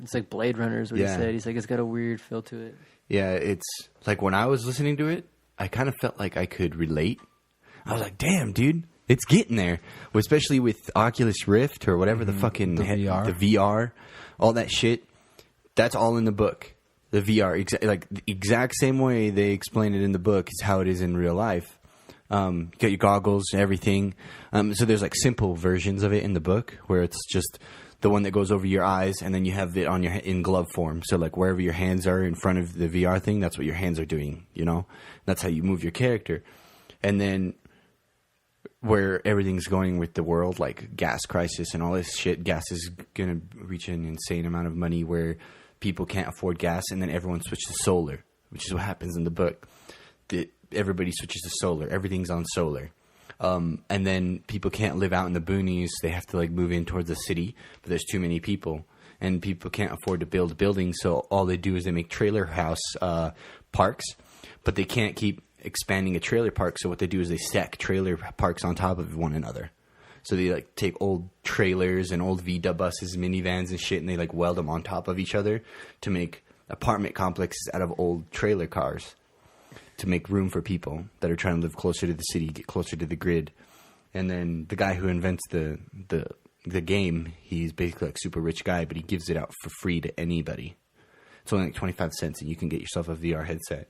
It's like Blade Runner is what he said. He's like, it's got a weird feel to it. Yeah, it's like when I was listening to it, I kind of felt like I could relate. I was like, damn, dude, it's getting there. Well, especially with Oculus Rift or whatever the fucking... The VR, all that shit. That's all in the book. The VR, the exact same way they explain it in the book is how it is in real life. You got your goggles and everything. So there's like simple versions of it in the book where it's just the one that goes over your eyes, and then you have it on your in glove form. So like wherever your hands are in front of the VR thing, that's what your hands are doing. You know, that's how you move your character. And then where everything's going with the world, like gas crisis and all this shit, gas is gonna reach an insane amount of money where people can't afford gas, and then everyone switches to solar, which is what happens in the book. Everybody switches to solar. Everything's on solar. And then people can't live out in the boonies. They have to like move in towards the city, but there's too many people, and people can't afford to build buildings. So all they do is they make trailer house parks, but they can't keep expanding a trailer park. So what they do is they stack trailer parks on top of one another. So they like take old trailers and old VW buses, minivans and shit, and they like weld them on top of each other to make apartment complexes out of old trailer cars, to make room for people that are trying to live closer to the city, get closer to the grid. And then the guy who invents the game, he's basically like super rich guy, but he gives it out for free to anybody. It's only like 25 cents, and you can get yourself a VR headset.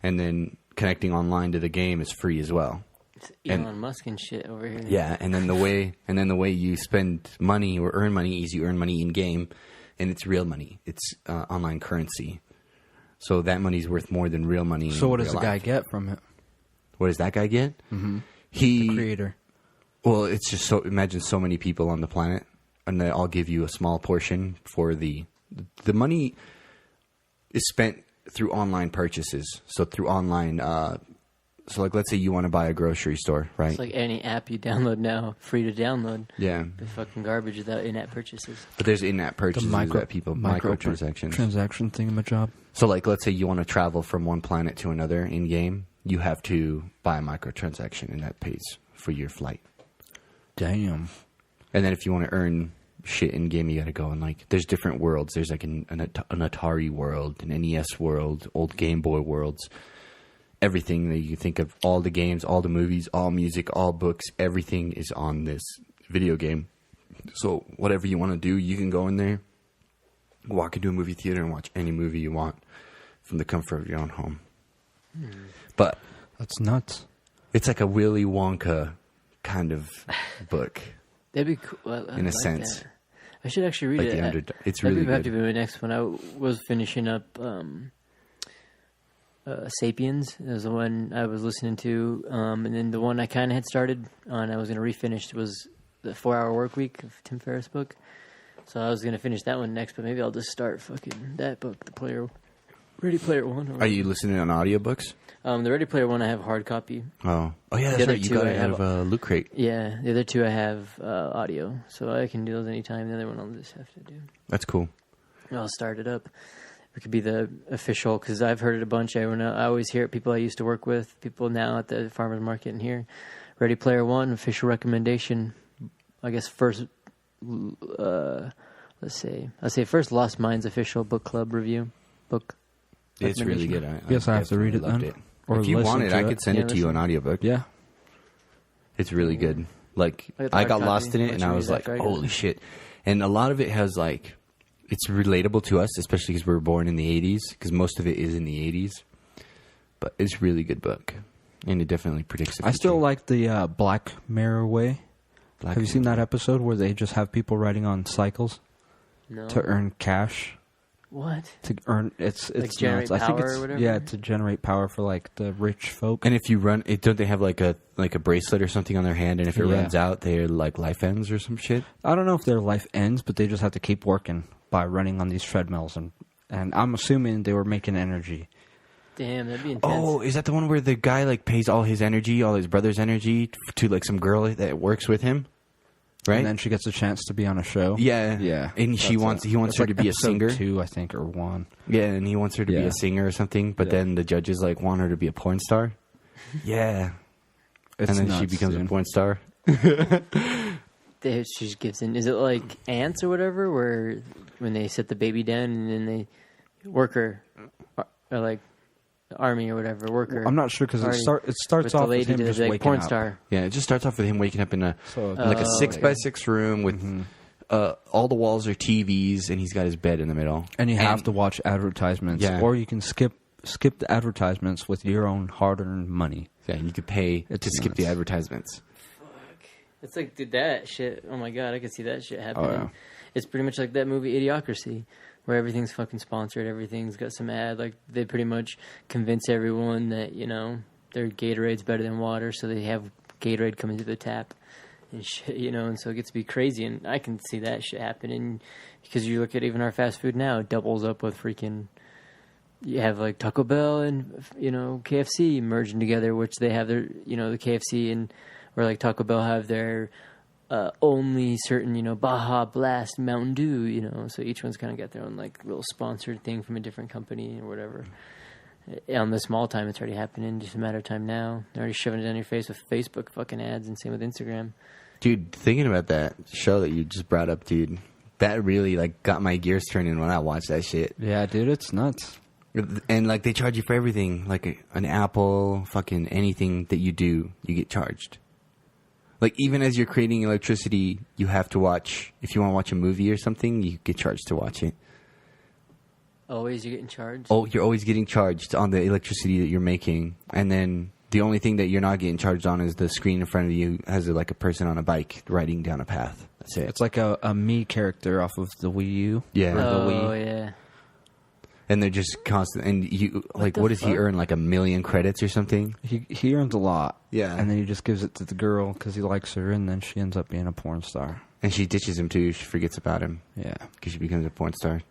And then connecting online to the game is free as well. It's Elon Musk and shit over here. Yeah, and then the way you spend money or earn money is you earn money in game, and it's real money. It's online currency. So that money's worth more than real money. So what does the guy get from it? What does that guy get? Mm-hmm. The creator. Well, it's just imagine so many people on the planet, and they all give you a small portion for the money is spent through online purchases. So through online, so like let's say you want to buy a grocery store, right? It's like any app you download now, free to download. Yeah. The fucking garbage without in-app purchases. But there's in-app purchases that people microtransactions. Transaction thingamajob. So like let's say you want to travel from one planet to another in game, you have to buy a microtransaction, and that pays for your flight. Damn. And then if you want to earn shit in game, you got to go and like there's different worlds. There's like an Atari world, an NES world, old Game Boy worlds. Everything that you think of, all the games, all the movies, all music, all books, everything is on this video game. So whatever you want to do, you can go in there, walk into a movie theater and watch any movie you want from the comfort of your own home. But that's nuts. It's like a Willy Wonka kind of book. That'd be cool. Well, in a sense. That. I should actually read it. It's really good. That'd have to be my next one. I was finishing up Sapiens. That was the one I was listening to. And then the one I kind of had started on, I was going to refinish, was the 4-Hour Workweek of Tim Ferriss' book. So I was going to finish that one next, but maybe I'll just start fucking that book, Ready Player One. Are you listening on audiobooks? The Ready Player One I have hard copy. Oh yeah, that's right. You got it out of Loot Crate. Yeah, the other two I have audio, so I can do those anytime. The other one I'll just have to do. That's cool. I'll start it up. It could be the official, because I've heard it a bunch. I always hear it. People I used to work with, people now at the farmers market in here. Ready Player One official recommendation. I guess first. Let's say first Lost Minds official book club review book. It's really good. I have to read it then. Or if you want it, I could send it to you on audiobook. Yeah. It's really good. Like, I got lost in it, and I was like, holy shit. And a lot of it has, like, it's relatable to us, especially because we were born in the 80s, because most of it is in the 80s. But it's a really good book, and it definitely predicts the future. I still like the Black Mirror way. Have you seen that episode where they just have people riding on cycles to earn cash? What? To earn it's like generate nuts. power I think it's, or whatever? Yeah, to generate power for like the rich folk. And if you run, don't they have like a bracelet or something on their hand? And if it runs out, their like life ends or some shit. I don't know if their life ends, but they just have to keep working by running on these treadmills, and I'm assuming they were making energy. Damn, that'd be intense. Oh, is that the one where the guy like pays all his energy, all his brother's energy, to like some girl that works with him? Right? And then she gets a chance to be on a show. Yeah. Yeah. And he wants her to be a singer. 2, I think, or 1. Yeah, and he wants her to be a singer or something, but then the judges like want her to be a porn star. Yeah. It's and then nuts, she becomes a porn star. She just gives in. Is it like Ants or whatever, where when they set the baby down and then they worker or like army or whatever worker? I'm not sure because it starts off with him just like waking porn up. star. Yeah, it just starts off with him waking up in a 6x6 room with all the walls are TVs, and he's got his bed in the middle. And you have to watch advertisements, or you can skip skip the advertisements with your own hard-earned money. Yeah, you could pay to skip the advertisements. It's like, dude, that shit. Oh my god, I could see that shit happening. Oh, yeah. It's pretty much like that movie Idiocracy, where everything's fucking sponsored, everything's got some ad. Like, they pretty much convince everyone that, you know, their Gatorade's better than water, so they have Gatorade coming to the tap and shit, you know, and so it gets to be crazy. And I can see that shit happening because you look at even our fast food now, it doubles up with freaking. You have like Taco Bell and, you know, KFC merging together, which they have their, you know, the KFC and or like Taco Bell have their only certain, you know, Baja Blast Mountain Dew, you know, so each one's kind of got their own like little sponsored thing from a different company or whatever. On the small time, it's already happening. Just a matter of time now. They're already shoving it down your face with Facebook fucking ads, and same with Instagram. Dude, thinking about that show that you just brought up, dude, that really like got my gears turning when I watched that shit. Yeah, dude, it's nuts. And like they charge you for everything, like an Apple, fucking anything that you do, you get charged. Like even as you're creating electricity, you have to watch. If you want to watch a movie or something, you get charged to watch it. Always you're getting charged? Oh, you're always getting charged on the electricity that you're making. And then the only thing that you're not getting charged on is the screen in front of you has like a person on a bike riding down a path. That's it. It's like a Me character off of the Wii U. Yeah. Oh, yeah. And they're just constant. And you like, what does he earn? Like 1 million credits or something? He earns a lot. Yeah. And then he just gives it to the girl because he likes her, and then she ends up being a porn star. And she ditches him too. She forgets about him. Yeah. Because she becomes a porn star.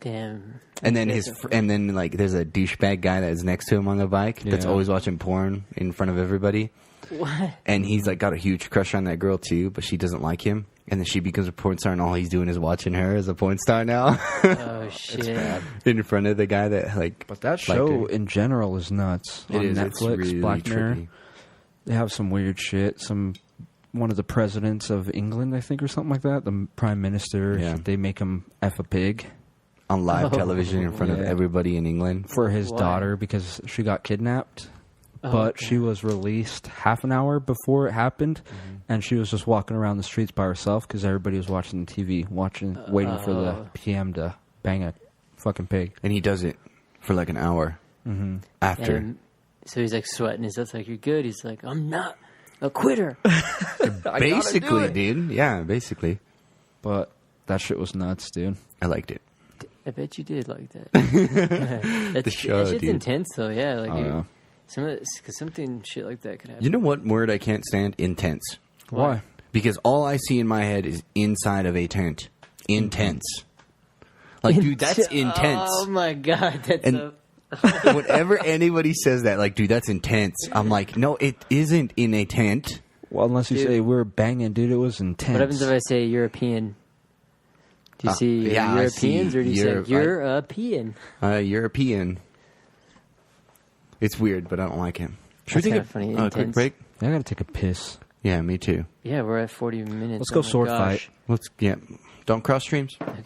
Damn. And then like there's a douchebag guy that is next to him on the bike that's Yeah. always watching porn in front of everybody. What? And he's like got a huge crush on that girl too, but she doesn't like him. And then she becomes a porn star, and all he's doing is watching her as a porn star now. Oh, shit. In front of the guy that like. But that liked show her. in general is nuts. It On is. It's Netflix, really Black Mirror. tricky. They have some weird shit. One of the presidents of England, I think, or something like that. The prime minister. Yeah. They make him F a pig On live television in front of Yeah. everybody in England. for his Why? daughter because she got kidnapped. Oh, But okay. she was released half an hour before it happened, and she was just walking around the streets by herself because everybody was watching the TV, waiting for the PM to bang a fucking pig. And he does it for like an hour after. And so he's like sweating. He's like, "You're good." He's like, "I'm not a quitter." Basically, dude. Yeah, basically. But that shit was nuts, dude. I liked it. I bet you did like that. That's, The show, that shit's dude. intense, though. Yeah, like yeah. because something shit like that could happen. You know what word I can't stand? Intense. Why? Because all I see in my head is inside of a tent. Intense. Like, dude, that's intense. Oh my god, that's And- a. Whenever anybody says that, like, dude, that's intense, I'm like, no, it isn't in a tent. Well, unless you Dude. say we're banging, dude, it was intense. What happens if I say European? Do you see yeah, I see Europeans, or do you say European? European. It's weird, but I don't like it. Should That's we kinda take funny, a quick intense. break? I gotta take a piss. Yeah, me too. Yeah, we're at 40 minutes. Let's go Oh my sword gosh. fight. Don't cross streams. Okay.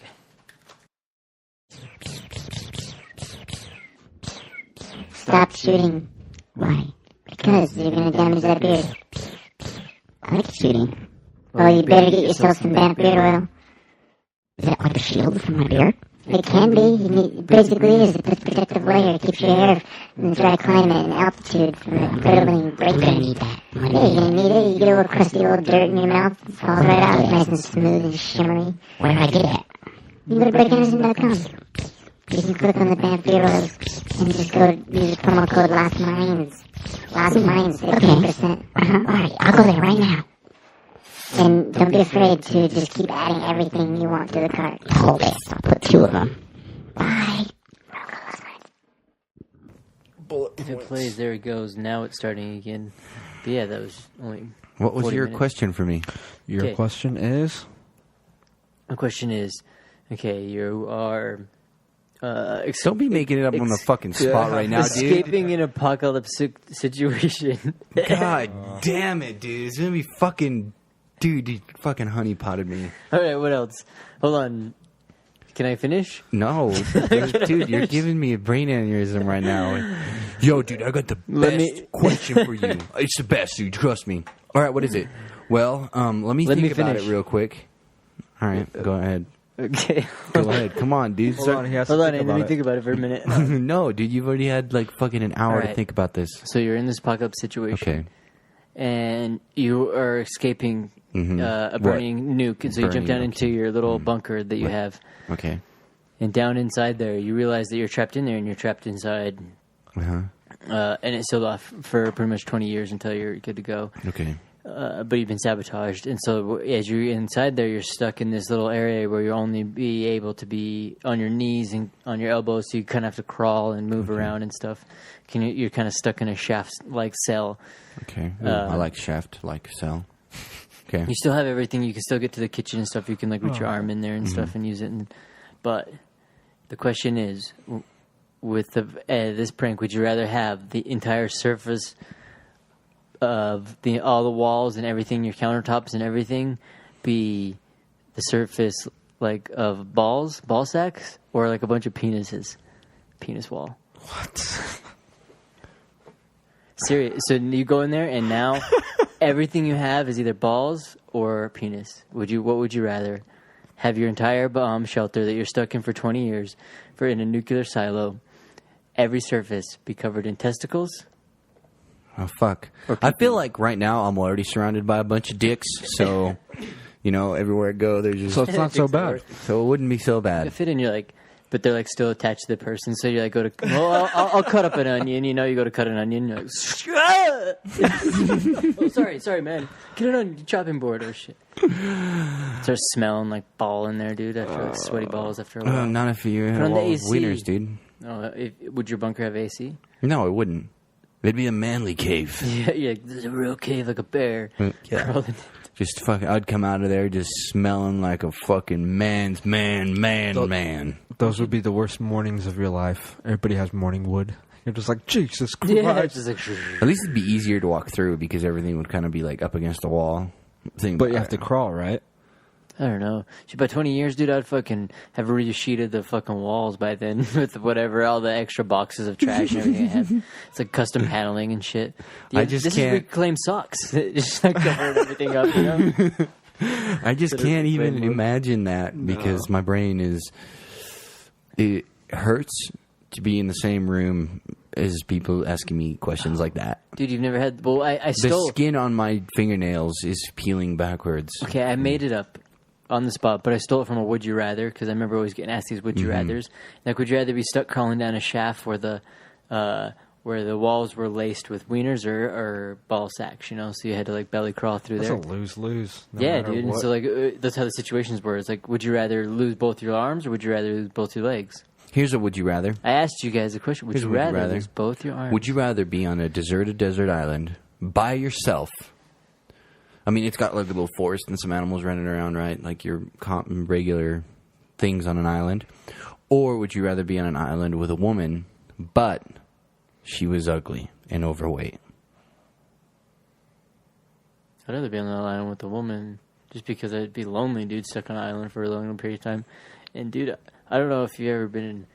Stop shooting. Why? Because you're gonna damage that beard. I like shooting. Well, you better get yourself some damp beard oil. Is that like a shield for my beard? It can be. You need, basically, it's a protective layer. It keeps your hair in the dry climate and altitude from incredibly breaking. You're gonna need that. Yeah, you're gonna need it. You get a little crusty old dirt in your mouth. It falls right out. It's nice and smooth and shimmery. Where do I get it? You go to breakinterson.com. You can click on the damp beard oils and just go to use the promo code LOSTMINDS. LOSTMINDS, 15%. Alright, I'll go there right now. And don't be afraid to just keep adding everything you want to the cart. Hold it. I'll put 2 of them. Bye. If it plays, there it goes. Now it's starting again. But yeah, that was only. What was 40 your minutes. question for me? Your Okay. question is? My question is, okay, you are. Don't be making it up on the fucking spot right now, dude. Escaping an apocalyptic situation. God damn it, dude. It's gonna be fucking... Dude, you fucking honeypotted me. All right, what else? Hold on. Can I finish? No. Dude, you're giving me a brain aneurysm right now. Yo, dude, I got the best question for you. It's the best, dude. Trust me. All right, what is it? Well, let me think about finish. it real quick. All right, go ahead. Okay. Go ahead. Come on, dude. Hold on, he has Hold to on, think let me about think it. about it for a minute. No, dude, you've already had like fucking an hour All to right. think about this. So you're in this apocalypse situation. Okay. And you are escaping a burning nuke. And so you jump Burning, down okay. into your little bunker that you have. Okay. And down inside there, you realize that you're trapped in there and you're trapped inside. Uh-huh. And it's sealed off for pretty much 20 years until you're good to go. Okay. But you've been sabotaged. And so as you're inside there, you're stuck in this little area where you'll only be able to be on your knees and on your elbows. So you kind of have to crawl and move around and stuff. You're kind of stuck in a shaft-like cell. Okay. Ooh, I like shaft, like cell. Okay. You still have everything. You can still get to the kitchen and stuff. You can like reach your arm in there and stuff and use it. But the question is, with this prank, would you rather have the entire surface of all the walls and everything, your countertops and everything, be the surface like of ball sacks, or like a bunch of penises, penis wall? What? Serious. So you go in there and now everything you have is either balls or penis. What would you rather? Have your entire bomb shelter that you're stuck in for 20 years in a nuclear silo, every surface be covered in testicles? Oh, fuck. I feel like right now I'm already surrounded by a bunch of dicks, so, everywhere I go, there's just... So it's not so bad. So it wouldn't be so You bad. fit in, you're like, but they're like still attached to the person. So you're like, I'll cut up an onion. You go to cut an onion. You're like, oh, sorry, man. Get it on the chopping board or shit. Starts smelling like ball in there, dude. After like sweaty balls after a while. Not if you had Put a on the wall of AC. wieners, dude. Would your bunker have AC? No, it wouldn't. It'd be a manly cave. Yeah, you're like, there's a real cave like a bear. Yeah. Crawling. Just fucking, I'd come out of there just smelling like a fucking man's man. Those would be the worst mornings of your life. Everybody has morning wood. You're just like, Jesus Christ. Yeah, it's just like, At least it'd be easier to walk through because everything would kind of be like up against the wall. But you have to crawl, right? I don't know. Shit, by 20 years, dude, I'd fucking have resheeted the fucking walls by then with whatever, all the extra boxes of trash and everything I have. It's like custom paneling and shit. Yeah, I just this can't- is reclaimed socks. Just like covering everything up, you know? I just can't even imagine that because my brain is... It hurts to be in the same room as people asking me questions like that. Dude, you've never had... Well, I The stole... skin on my fingernails is peeling backwards. Okay, I made it up on the spot, but I stole it from a Would You Rather, because I remember always getting asked these Would You Rathers. Like, would you rather be stuck crawling down a shaft where the walls were laced with wieners or ball sacks, So you had to, like, belly crawl through That's there. a lose-lose. No Yeah, matter dude. And what. so, like, that's how the situations were. It's like, would you rather lose both your arms or would you rather lose both your legs? Here's a would you rather. I asked you guys a question. Would Here's you a would you rather rather. lose both your arms? Would you rather be on a deserted desert island by yourself? I mean, it's got like a little forest and some animals running around, right? Like your regular things on an island. Or would you rather be on an island with a woman, but she was ugly and overweight? I'd rather be on the island with a woman just because I'd be lonely, dude, stuck on an island for a long period of time. And, dude, I don't know if you've ever been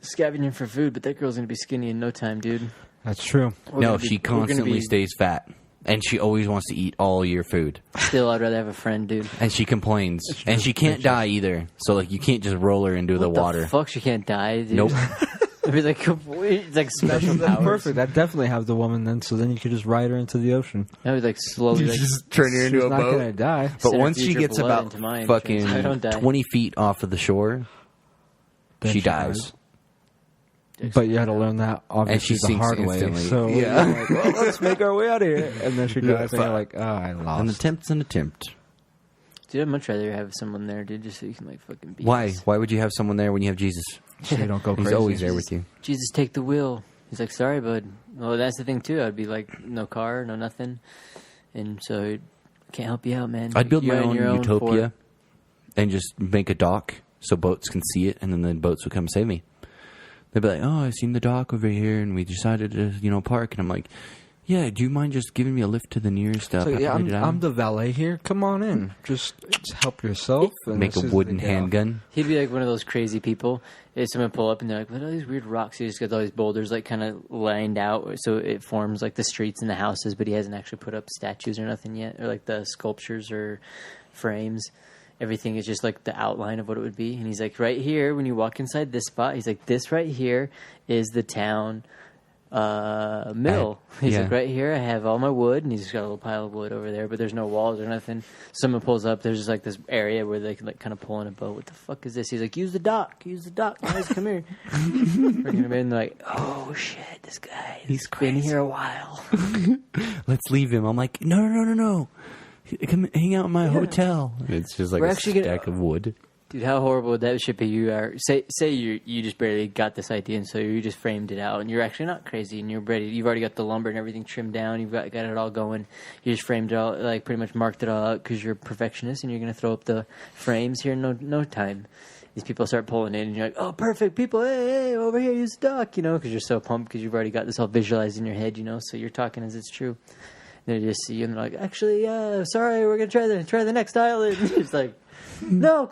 scavenging for food, but that girl's going to be skinny in no time, dude. That's true. No, she constantly stays fat. And she always wants to eat all your food. Still, I'd rather have a friend, dude. And she complains. And she can't die either. So, like, you can't just roll her into the water. Fuck, she can't die, dude. Nope. It'd be like, it's like special That's powers. perfect. I'd definitely have the woman then, so then you could just ride her into the ocean. That would like slowly, like, turn her She's not going to die. But once centrifuge she her gets blood about into mine, fucking I don't die. 20 feet off of the shore, Then she she dies. dies. But you had to learn that obviously she the sinks hard instantly. way. So Yeah. you're like, well, let's make our way out of here. And then she dies, and you're like, oh, I lost. An attempt's an attempt. Dude, I'd much rather have someone there, dude, just so you can like fucking be. Why? Why would you have someone there when you have Jesus? So you don't go He's crazy. always there with you. Jesus, take the wheel. He's like, sorry, bud. Well, that's the thing too. I'd be like, no car, no nothing, and so I can't help you out, man. I'd build You're my on own your utopia fort. and just make a dock so boats can see it, and then the boats would come save me. They'd be like, oh, I seen the dock over here, and we decided to, park. And I'm like, yeah, do you mind just giving me a lift to the nearest So, yeah, populated I'm island? the valet here. Come on in. Just help yourself. And Make as a soon as wooden they get off- handgun. He'd be like one of those crazy people. If someone pull up and they're like, "What are these weird rocks?" He just got all these boulders like kind of lined out, so it forms like the streets and the houses. But he hasn't actually put up statues or nothing yet, or like the sculptures or frames. everything is just like the outline of what it would be. And he's like, right here, when you walk inside this spot, he's like, this right here is the town mill. He's like, right here, I have all my wood, and he's got a little pile of wood over there, but there's no walls or nothing. Someone pulls up, there's just like this area where they can like kind of pull in a boat. What the fuck is this? He's like, use the dock, guys, come here. Bringing him in, like, oh shit, this guy, he's been here a while. Let's leave him. I'm like, no. Come hang out in my hotel. It's just like a stack of wood. Dude, how horrible would that shit be? You are say you just barely got this idea, and so you just framed it out, and you're actually not crazy, and you're ready. You've already got the lumber and everything trimmed down. You've got it all going. You just framed it all, like pretty much marked it all out because you're a perfectionist, and you're gonna throw up the frames here in no time. These people start pulling in, and you're like, "Oh, perfect, people! Hey, over here, use the dock," because you're so pumped because you've already got this all visualized in your head, so you're talking as it's true. And they just see you, and they're like, "Actually, sorry, we're gonna try the next island." It's like, "No,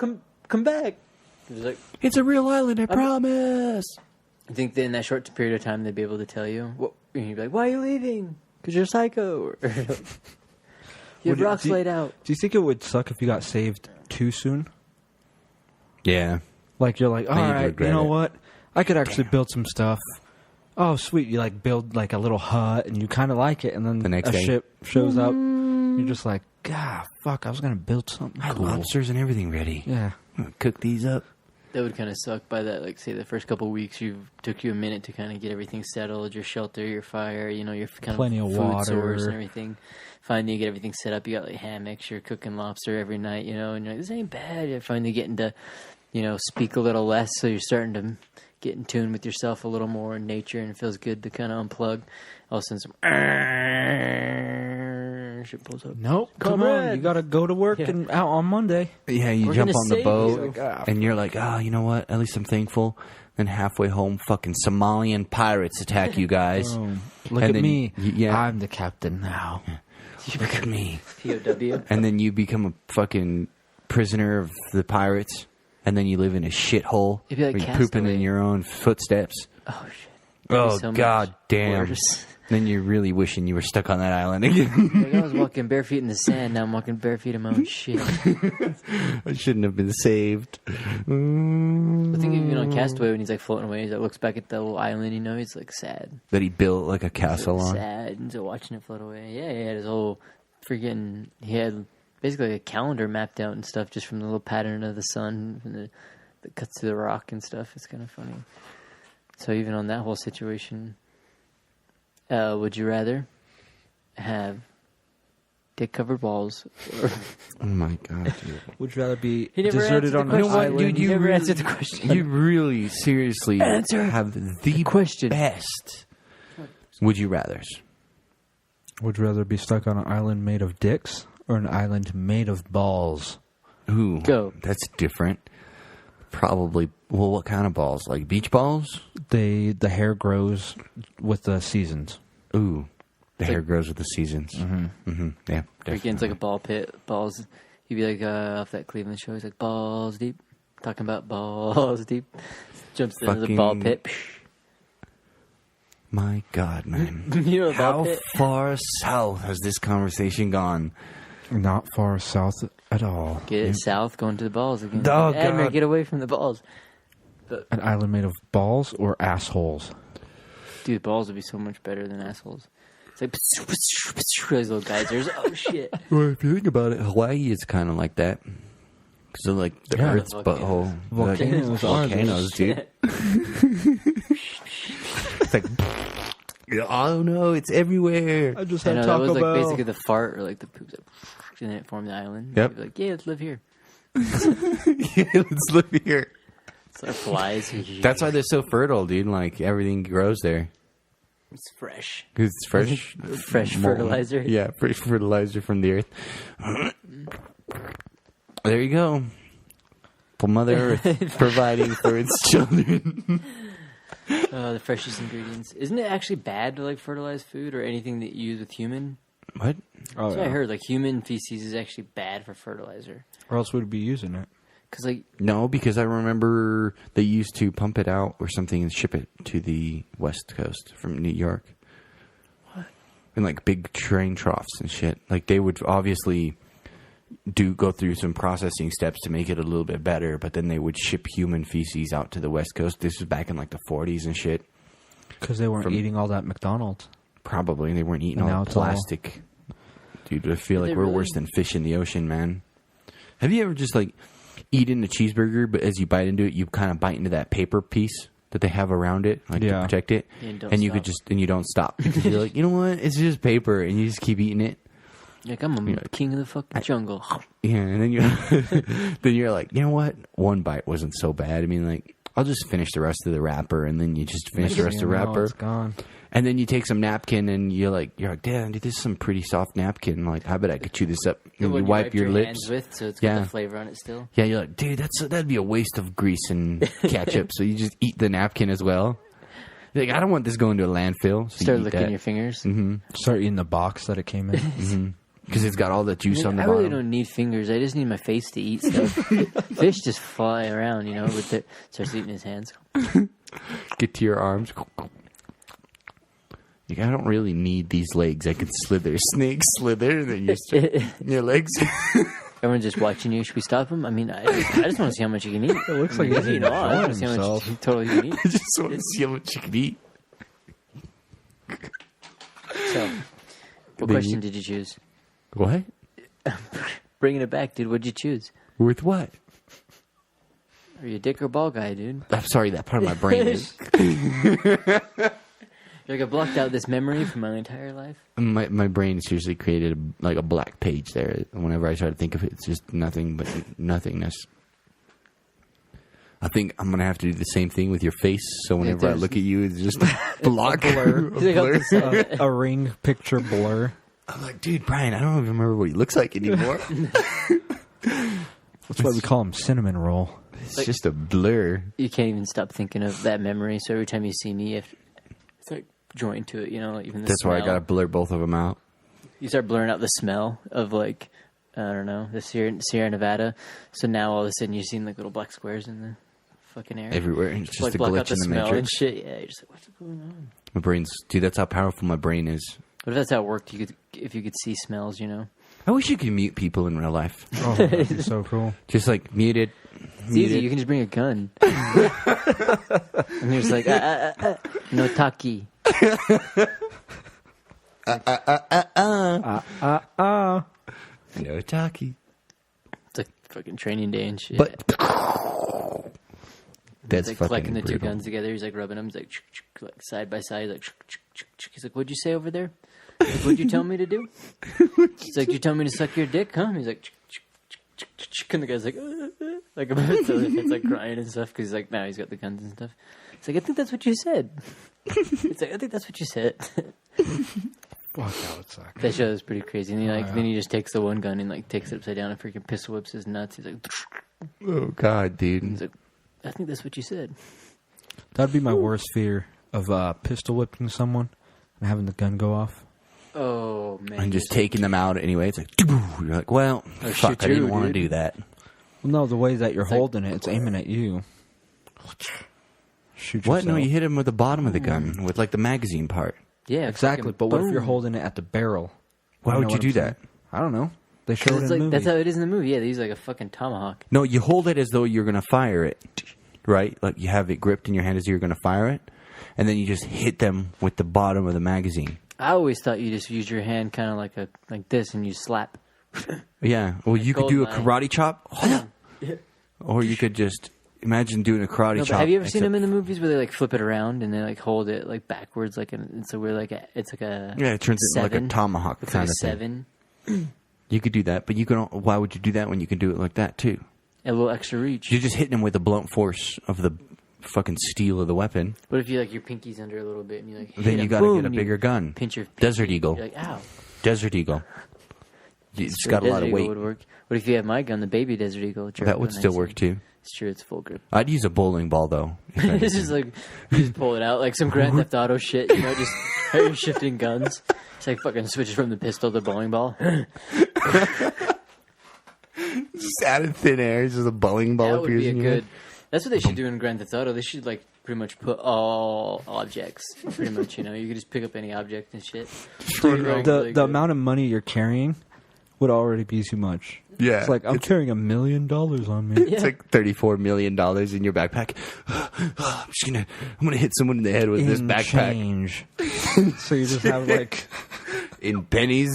Come back." It's a real island, I promise. I think that in that short period of time they'd be able to tell you. And you'd be like, why are you leaving? Because you're a psycho. You have rocks laid out. Do you think it would suck if you got saved too soon? Yeah. Like, you're like, all right, you know what? I could actually build some stuff. Oh, sweet. You, like, build, like, a little hut, and you kind of like it, and then the next day ship shows up. You're just like, God, fuck, I was going to build something I had cool. lobsters and everything ready. Yeah. I'm going to cook these up. That would kind of suck by that, like, say, the first couple of weeks, took you a minute to kind of get everything settled, your shelter, your fire, your kind Plenty of of food water. source and everything. Finally, you get everything set up. You got, like, hammocks. You're cooking lobster every night, and you're like, this ain't bad. You're finally getting to, speak a little less, so you're starting to get in tune with yourself a little more in nature, and it feels good to kind of unplug. All of a sudden, some shit pulls up. Nope, come on. You got to go to work and out on Monday. Yeah, you We're jump gonna on the save boat, you. and you're like, you know what? At least I'm thankful. Then halfway home, fucking Somalian pirates attack you guys. Look And at then me. yeah. I'm the captain now. Look at me. POW. And then you become a fucking prisoner of the pirates. And then you live in a shithole You'd be like where you're pooping Castaway. in your own footsteps. Oh, shit. Oh, so much god damn. worse. Then you're really wishing you were stuck on that island again. Like, I was walking bare feet in the sand. Now I'm walking bare feet in my own shit. I shouldn't have been saved. I think even on Castaway, when he's like floating away, he like, looks back at the little island, he's like sad. That he built like a He's castle like, on. sad. And so watching it float away. Yeah, he had his whole freaking. He had basically a calendar mapped out and stuff just from the little pattern of the sun and that cuts through the rock and stuff. It's kind of funny. So even on that whole situation, would you rather have dick-covered balls or... Oh my god, dude. Would you rather be He never deserted answered on the an question. island? Dude, you never answered the question. You really, seriously have the question. best would you rathers. Would you rather be stuck on an island made of dicks or an island made of balls? Ooh, Go. that's different. Probably. Well, what kind of balls? Like beach balls? The hair grows with the seasons. Ooh, the hair grows with the seasons. Mm-hmm. Yeah, Freaking, it's like a ball pit. Balls. You'd be like off that Cleveland show. He's like, balls deep. Talking about balls deep. Jumps into the ball pit. My God, man. You know the ball How pit? far south has this conversation gone? Not far south at all. Get it south, going to the balls again. Oh, Admiral, God. get away from the balls. An island made of balls or assholes? Dude, balls would be so much better than assholes. It's like those little geysers. Oh shit! Well, if you think about it, Hawaii is kind of like that. So, like, the Yeah. Earth's Volcanoes. butthole. Volcanoes Like, are volcanoes, dude. It's like, oh no, it's everywhere. I just I had know, that Taco was like Bell. basically the fart or like the poop, and then it formed the island. Yep. You'd be like, yeah, let's live here. Yeah, let's live here. It's like flies. That's why they're so fertile, dude. Like, everything grows there. it's fresh. 'Cause it's fresh. Fresh fertilizer. Yeah, fresh fertilizer from the earth. There you go. Mother Earth providing for its children. The freshest ingredients. Isn't it actually bad to like fertilize food or anything that you use with human? What? Oh, That's what I yeah. heard. Like human feces is actually bad for fertilizer. Or else would we be using it? Because like No, because I remember they used to pump it out or something and ship it to the West Coast from New York. What? In like big train troughs and shit. Like they would obviously go through some processing steps to make it a little bit better, but then they would ship human feces out to the West Coast. This was back in like the 40s and shit. Because they weren't eating all that McDonald's. Probably. They weren't eating And all now the it's all- plastic. Dude, I feel like they we're really? worse than fish in the ocean, man. Have you ever just like eaten a cheeseburger, but as you bite into it, you kind of bite into that paper piece that they have around it, like to Yeah. protect it, And don't and you stop. could just and you don't stop. You're like, you know what? It's just paper, and you just keep eating it. Like, I'm a king of the fucking jungle. Yeah, and then you then you're like, you know what? One bite wasn't so bad. I mean, like, I'll just finish the rest of the wrapper, and then you just finish the rest of the Now wrapper. it's gone. And then you take some napkin, and you're like, damn, dude, this is some pretty soft napkin. Like, I bet I could chew this up. And What you wipe your lips. hands with, so it's Yeah. got the flavor on it still. Yeah, you're like, dude, that'd be a waste of grease and ketchup. So you just eat the napkin as well. You're like, I don't want this going to a landfill. So Start you eat licking that. your fingers. Start eating the box that it came in. Because it's got all the juice on the I bottom. really don't need fingers. I just need my face to eat stuff. Fish just fly around, with it. Starts eating his hands. Get to your arms. Like, I don't really need these legs. I can slither. Snakes slither, and then you start your legs. Everyone's just watching you. Should we stop him? I mean, I just want to see how much you can eat. It looks like he's eating a lot. I want to enjoying see how much himself. totally you can eat. I just want to see how much you can eat. So, what question did you choose? What? Bringing it back, dude. What'd you choose? With what? Are you a dick or ball guy, dude? I'm sorry, that part of my brain is... Like, I blocked out this memory from my entire life. My brain seriously created a black page there. Whenever I try to think of it, it's just nothing but nothingness. I think I'm going to have to do the same thing with your face. So whenever I look at you, it's just block. blur. He's like, "Oh, this- A ring picture blur. I'm like, dude, Brian, I don't even remember what he looks like anymore. That's why we call him cinnamon roll. It's just a blur. You can't even stop thinking of that memory. So every time you see me, it's like joined to it, even the That's smell. why I got to blur both of them out. You start blurring out the smell of, like, I don't know, the Sierra Nevada. So now all of a sudden you're seeing, like, little black squares in the fucking air. Everywhere. It's just like, a block out glitch the in the smell matrix. and shit. Yeah, you're just like, what's going on? My brain's... Dude, that's how powerful my brain is. What if that's how it worked? If you could see smells, I wish you could mute people in real life. Oh, that'd be so cool. Just like muted. It's easy. You can just bring a gun. And you're just like, no taki. No talkie. It's like fucking training day and shit. But that's He's like fucking collecting the two brutal. guns together. He's like rubbing them. He's like, like side by side. Like, he's like, "What'd you say over there? Like, what'd you tell me to do?" He's like, "You tell me to suck your dick, huh?" He's like, and the guy's like, like about to, it's like crying and stuff because he's like, now he's got the guns and stuff. It's like, I think that's what you said. It's like, I think that's what you said. Fuck, that would suck. That show is pretty crazy. And he yeah. then he just takes the one gun and like takes it upside down and freaking pistol whips his nuts. He's like, Oh God, dude. he's like, I think that's what you said. That'd be my worst fear of pistol whipping someone and having the gun go off. Oh man. And just taking them out anyway. It's like, you're like, well, Oh, fuck, shit I didn't too, want to dude. do that. Well, no, the way that you're like- holding it, it's aiming at you. Shoot What? yourself. No, you hit him with the bottom of the gun, with like the magazine part. Yeah, Exactly, fucking but what if you're boom. holding it at the barrel? Why know would what you I'm do saying? that? I don't know. They showed it It's in like, the movie. that's how it is in the movie. Yeah, they use like a fucking tomahawk. No, you hold it as though you're going to fire it, right? Like you have it gripped in your hand as though you're going to fire it, and then you just hit them with the bottom of the magazine. I always thought you just use your hand kind of like this and you slap. Yeah. Well, you could do a Goldeneye. karate chop, or you could just imagine doing a karate No, chop. but have you ever seen except- them in the movies where they like flip it around and they like hold it like backwards, like it's a weird it's like a Yeah, it turns into like a seven. tomahawk It's kind like a of thing. 7, You could do that, but you can. Why would you do that when you can do it like that too? a little extra reach. You're just hitting him with the blunt force of the fucking steel of the weapon. What if you like your pinkies under a little bit and you like hit Then you him, got to boom, get a and you bigger gun. pinch your pinky, Desert Eagle. You're like, ow. Desert Eagle. It's Sure, got a lot Desert of Eagle weight. would work. What if you had my gun, the baby Desert Eagle? That would still work too. It's true. It's full grip. I'd use a bowling ball though. It's just like you just pull it out like some Grand Theft Auto shit. Just how you're shifting guns. It's like fucking switches from the pistol to the bowling ball. Just out of thin air, just a bowling ball That would appears be a in your good. head. That's what they should do in Grand Theft Auto. They should like pretty much put all objects. Pretty much, you could just pick up any object and shit. So you're like, the really the good. amount of money you're carrying would already be too much. Yeah. It's like, I'm carrying $1 million on me. It's like $34 million in your backpack. I'm gonna hit someone in the head with this In backpack. change. So you just have like In pennies.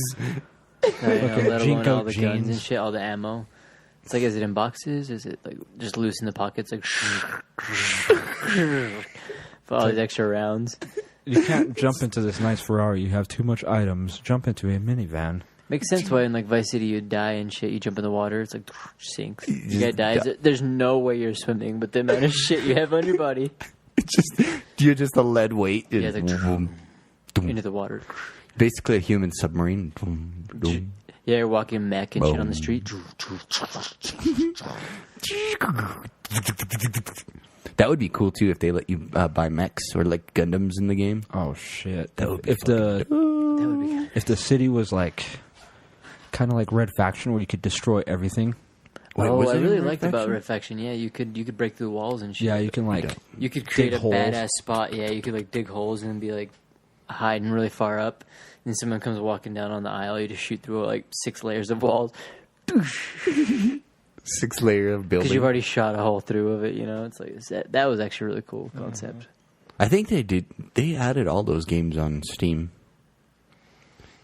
I know, let alone Jinko all the guns and jeans. shit, all the ammo. It's like, is it in boxes? Is it like just loose in the pockets? Like, for all these extra rounds. you can't jump into this nice Ferrari. You have too much items. Jump into a minivan. Makes sense why in like Vice City you die and shit. You jump in the water, it's like sinks. You guy dies. There's no way you're swimming, but the amount of shit you have on your body. You're just a lead weight. Yeah, it's like into the water. Basically a human submarine. Yeah, you're walking mech and shit on the street. That would be cool too if they let you buy mechs or like Gundams in the game. Oh shit! That would be if the That would be good. if the city was like kind of like Red Faction, where you could destroy everything. Wait, Oh, was I it really in Red liked about Faction? Red Faction. Yeah, you could break through walls and shit. Yeah, you can like You could create dig a holes. badass spot. Yeah, you could like dig holes and be like hiding really far up. And someone comes walking down on the aisle. You just shoot through like 6 layers of walls 6 layer of building. because you've already shot a hole through of it. You know, it's like that was actually a really cool concept. I think they did. They added all those games on Steam.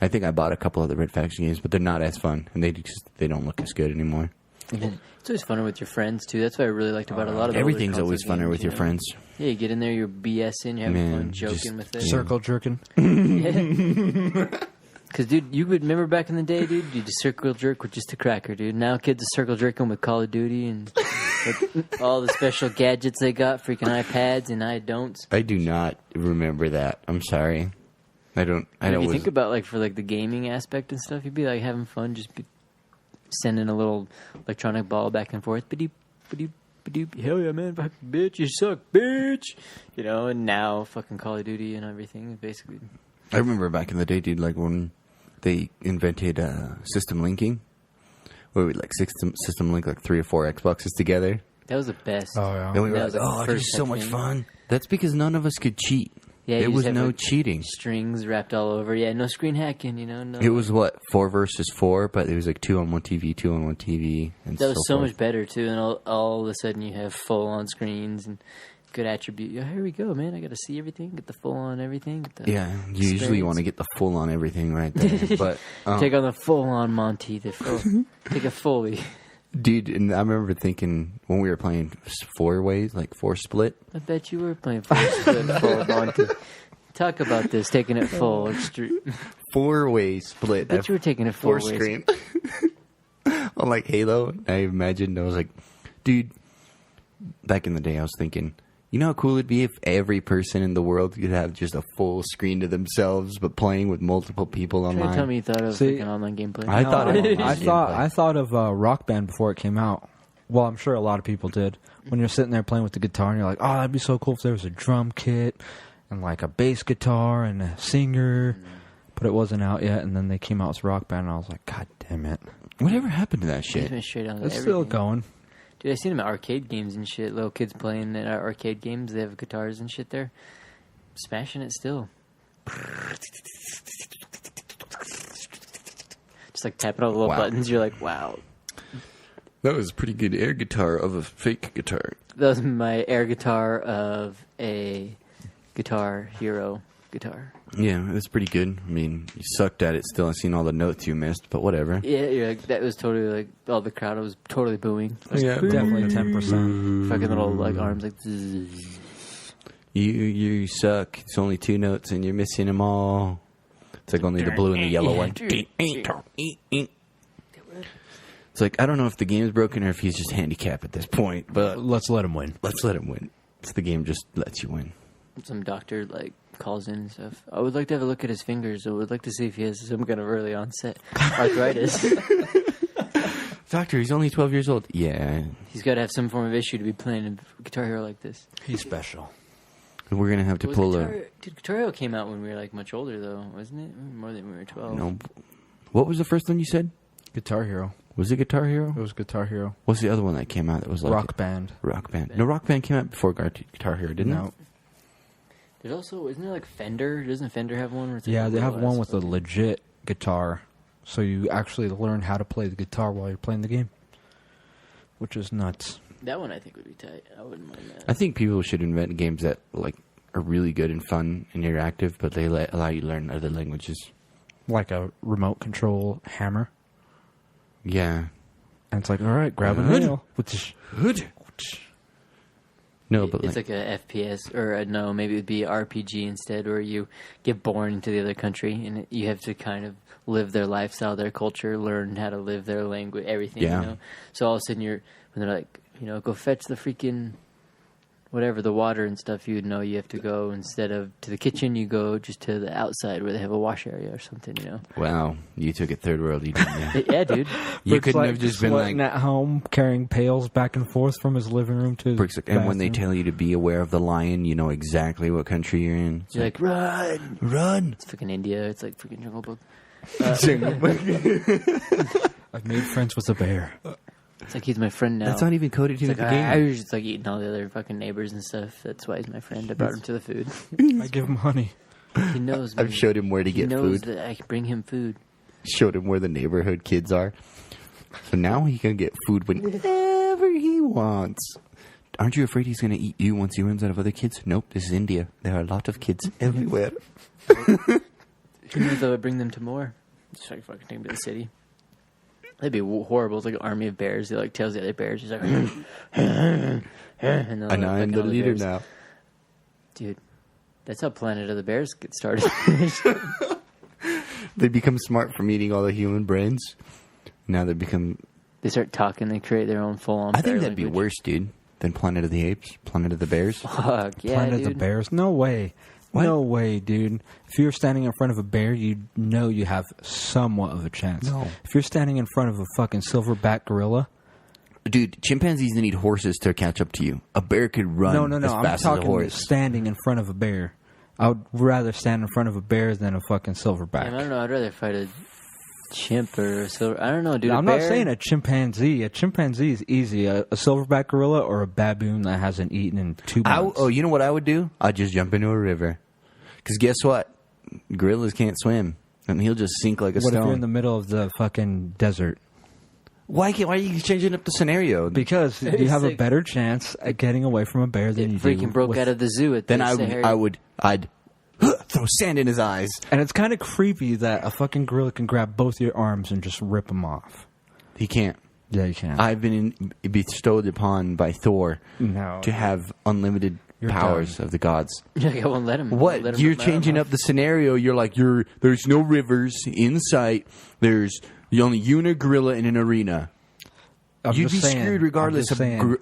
I think I bought a couple of the Red Faction games, but they're not as fun, and they don't look as good anymore. It's always funner with your friends too. That's what I really liked about a lot of the older Everything's always console funner games, with your you know? friends. Yeah, you get in there, you're BSing, you're having Man, fun, joking just- with it. circle jerking. Because, dude, you would remember back in the day, dude, you just circle jerk with just a cracker, dude. Now kids are circle jerking with Call of Duty and like, all the special gadgets they got, freaking iPads and iDon'ts. I do not remember that. I'm sorry. I don't. I If don't. you think about, like, for, like, the gaming aspect and stuff, you'd be, like, having fun, just be sending a little electronic ball back and forth. Ba-doop, ba-doop, ba-doop. Hell yeah, man. Fucking bitch, you suck, bitch. You know, and now fucking Call of Duty and everything is basically... I remember back in the day, dude, like when they invented system linking, where we like system link like 3 or 4 Xboxes together. That was the best. Oh yeah. And we were That like, was the oh, first this is so such much thing. fun. That's because none of us could cheat. Yeah, There you was just have, no like, cheating. strings wrapped all over. Yeah, no screen hacking, you know. No. It was what 4 versus 4, but it was like 2 on one TV, 2 on one TV, and That was so forth. much better too, and all of a sudden you have full on screens and good attribute. Yeah, here we go, man. I got to see everything, get the full on everything. Get the Yeah, you usually want to get the full on everything right there, but take on the full on Monty. The full, take a fully. dude, and I remember thinking when we were playing 4 ways, like 4 split. I bet you were playing full split full Monty. Talk about this, taking it full extreme. 4-way split. I bet you were taking it full 4 screen. On like Halo, I imagined, I was like, dude, back in the day I was thinking, you know how cool it'd be if every person in the world could have just a full screen to themselves, but playing with multiple people Try to online. tell me you thought of See, freaking online gameplay. I thought it was I thought of Rock Band before it came out. Well, I'm sure a lot of people did. When you're sitting there playing with the guitar and you're like, oh, that'd be so cool if there was a drum kit and like a bass guitar and a singer. But it wasn't out yet, and then they came out with Rock Band, and I was like, God damn it. Whatever happened to that He's shit? been straight on It's everything. still going. Dude, I seen them at arcade games and shit. Little kids playing at arcade games. They have guitars and shit there. Smashing it still. Just like tapping all the little Wow. buttons. You're like, wow. That was a pretty good air guitar of a fake guitar. That was my air guitar of a Guitar Hero guitar. Yeah, it was pretty good. I mean, you sucked at it still. I seen all the notes you missed, but whatever. Yeah, you're like, that was totally like, all the crowd was totally booing. Yeah, Definitely 10%. Fucking little like arms like, zzz. You suck. It's only 2 notes and you're missing them all. It's like only the blue and the yellow one. It's like, I don't know if the game's broken or if he's just handicapped at this point, but Let's let him win. let's let him win. It's the game just lets you win. Some doctor like calls in and stuff. I would like to have a look at his fingers. I would like to see if he has some kind of early onset arthritis. Doctor, he's only 12 years old. Yeah. He's got to have some form of issue to be playing a Guitar Hero like this. He's special. We're going to have to Was pull Guitar Hero came out when we were like much older though, wasn't it? More than we were 12. No. What was the first one you said? Guitar Hero. Was it Guitar Hero? It was Guitar Hero. What's the other one that came out that was like Rock Band. Rock Band. No, Rock Band came out before Guitar Hero, didn't No. it? There's also, isn't there like Fender? Doesn't Fender have one? Where it's like Yeah, a they have little one ass with a fucking- legit guitar. So you actually learn how to play the guitar while you're playing the game, which is nuts. That one I think would be tight. I wouldn't mind that. I think people should invent games that like are really good and fun and interactive, but they allow you to learn other languages. Like a remote control hammer. Yeah. And it's like, all right, grab a nail. No, but It's like a FPS, or no, maybe it would be RPG instead, where you get born into the other country and you have to kind of live their lifestyle, their culture, learn how to live their language, everything, Yeah. you know? So all of a sudden when they're like, go fetch the freaking, whatever, the water and stuff, you know you have to go, instead of to the kitchen, you go just to the outside where they have a wash area or something, wow, you took it third world, didn't you? Yeah, dude. You couldn't have just been like, at home carrying pails back and forth from his living room to his Brooks, and when they bathroom. tell you to be aware of the lion, you know exactly what country you're in. It's You're like, run! run. It's freaking India. It's like freaking Jungle Book. I've made friends with a bear. It's like he's my friend now. That's not even coded into It's the like, I game. was just like eating all the other fucking neighbors and stuff. That's why he's my friend. I brought him to the food. I give him honey. He knows me. I've showed him where to He get knows food. that I can bring him food. Showed him where the neighborhood kids are. So now he can get food whenever he wants. Aren't you afraid he's going to eat you once he runs out of other kids? Nope, this is India. There are a lot of kids everywhere. Who knows I would bring them to more? Just like fucking take him to the city. That'd be horrible. It's like an army of bears. He like tells the other bears. He's like, and And I'm the leader now. Dude, that's how Planet of the Bears gets started. They become smart from eating all the human brains. Now they become... They start talking. They create their own full-on. I think bear that'd be language. worse, dude, than Planet of the Apes, Planet of the Bears. Fuck yeah, Planet dude. of the Bears? No way. What? No way, dude. If you're standing in front of a bear, you know you have somewhat of a chance. No. If you're standing in front of a fucking silverback gorilla... Dude, chimpanzees need horses to catch up to you. A bear could run No. as I'm fast as a talking horse. standing in front of a bear. I would rather stand in front of a bear than a fucking silverback. Damn, I don't know. I'd rather fight a chimp or a silver. I don't know, dude. Now, a I'm not bear? saying a chimpanzee. A chimpanzee is easy. A silverback gorilla or a baboon that hasn't eaten in 2 months. You know what I would do? I'd just jump into a river. Because guess what? Gorillas can't swim. And he'll just sink like a What stone. if you're in the middle of the fucking desert? Why are you changing up the scenario? Because you have a like- better chance at getting away from a bear than you It do. freaking broke with- out of the zoo at Then the I'd throw sand in his eyes. And it's kind of creepy that a fucking gorilla can grab both your arms and just rip them off. He can't. Yeah, you can. I've been bestowed upon by Thor No. to have unlimited You're powers done. of the gods. You're like, I won't let him. What? Let him You're rip my arm changing off. up the scenario. You're like, there's no rivers in sight. There's only you and a gorilla in an arena. I'm You'd just be saying, screwed regardless I'm just saying. of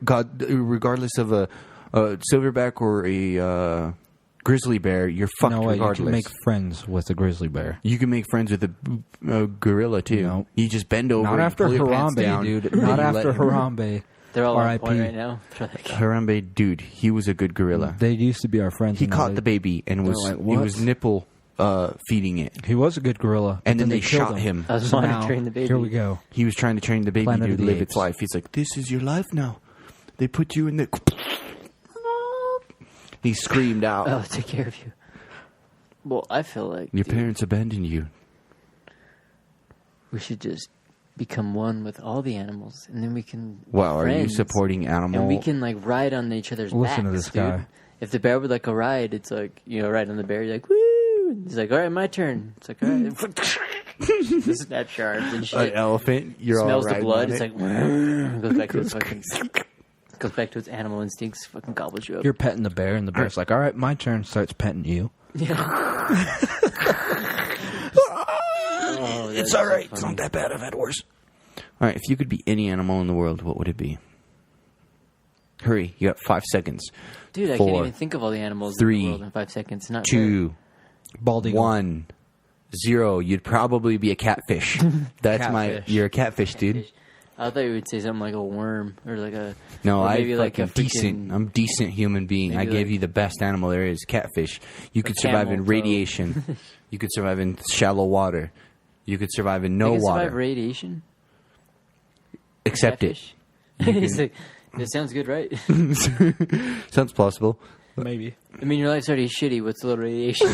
regardless of a silverback or a grizzly bear. You're fucked No way, regardless. you can make friends with a grizzly bear. You can make friends with a gorilla too. No. You just bend over. Not and after pull your pants Harambe, down, dude. and Not you after let him- Harambe. They're all on R.I.P. point right now. They're like, Harambe, dude, he was a good gorilla. They used to be our friends. He and now caught they- the baby and they're was like, he "What?" was nipple feeding it, He was a good gorilla. and but then they killed shot him. I was So now, monitoring the baby. here we go. He was trying to train the baby Planet to of the live Apes. its life. He's like, "This is your life now." They put you in the. He screamed out. Oh, take care of you. Well, I feel like Your dude, parents abandoned you. we should just become one with all the animals, and then we can. Wow, are you friends, supporting animal? And we can like ride on each other's Listen to backs, this dude. guy. If the bear would like a ride, it's like ride on the bear. You're like woo. And he's like, all right, my turn. It's like all right. This snatch your arms and An shit. elephant. You're Smells all the right blood. on It's it. like goes back to its fucking. Goes back to its animal instincts. Fucking gobbles you up. You're petting the bear, and the bear's like, all right, my turn. Starts petting you. Oh, It's that's all so right. It's funny. not that bad. I've had worse. All right, if you could be any animal in the world, what would it be? Hurry, you got 5 seconds. Dude, I 4, can't even think of all the animals 3, in the world in 5 seconds. It's not 2, Bald eagle. 1, 0. You'd probably be a catfish. That's Catfish. You're a catfish, dude. fair. I thought you would say something like a worm or like a. No, or I'm maybe like a fucking decent. freaking- I'm a decent human being. I Maybe gave like- you the best animal there is, catfish. You could survive camel in toe. radiation. You could survive in shallow water. You could survive in no They can water. survive radiation. Accept it. Catfish? He's like, it sounds good, right? Sounds plausible. Maybe. I mean, your life's already shitty. What's a little radiation?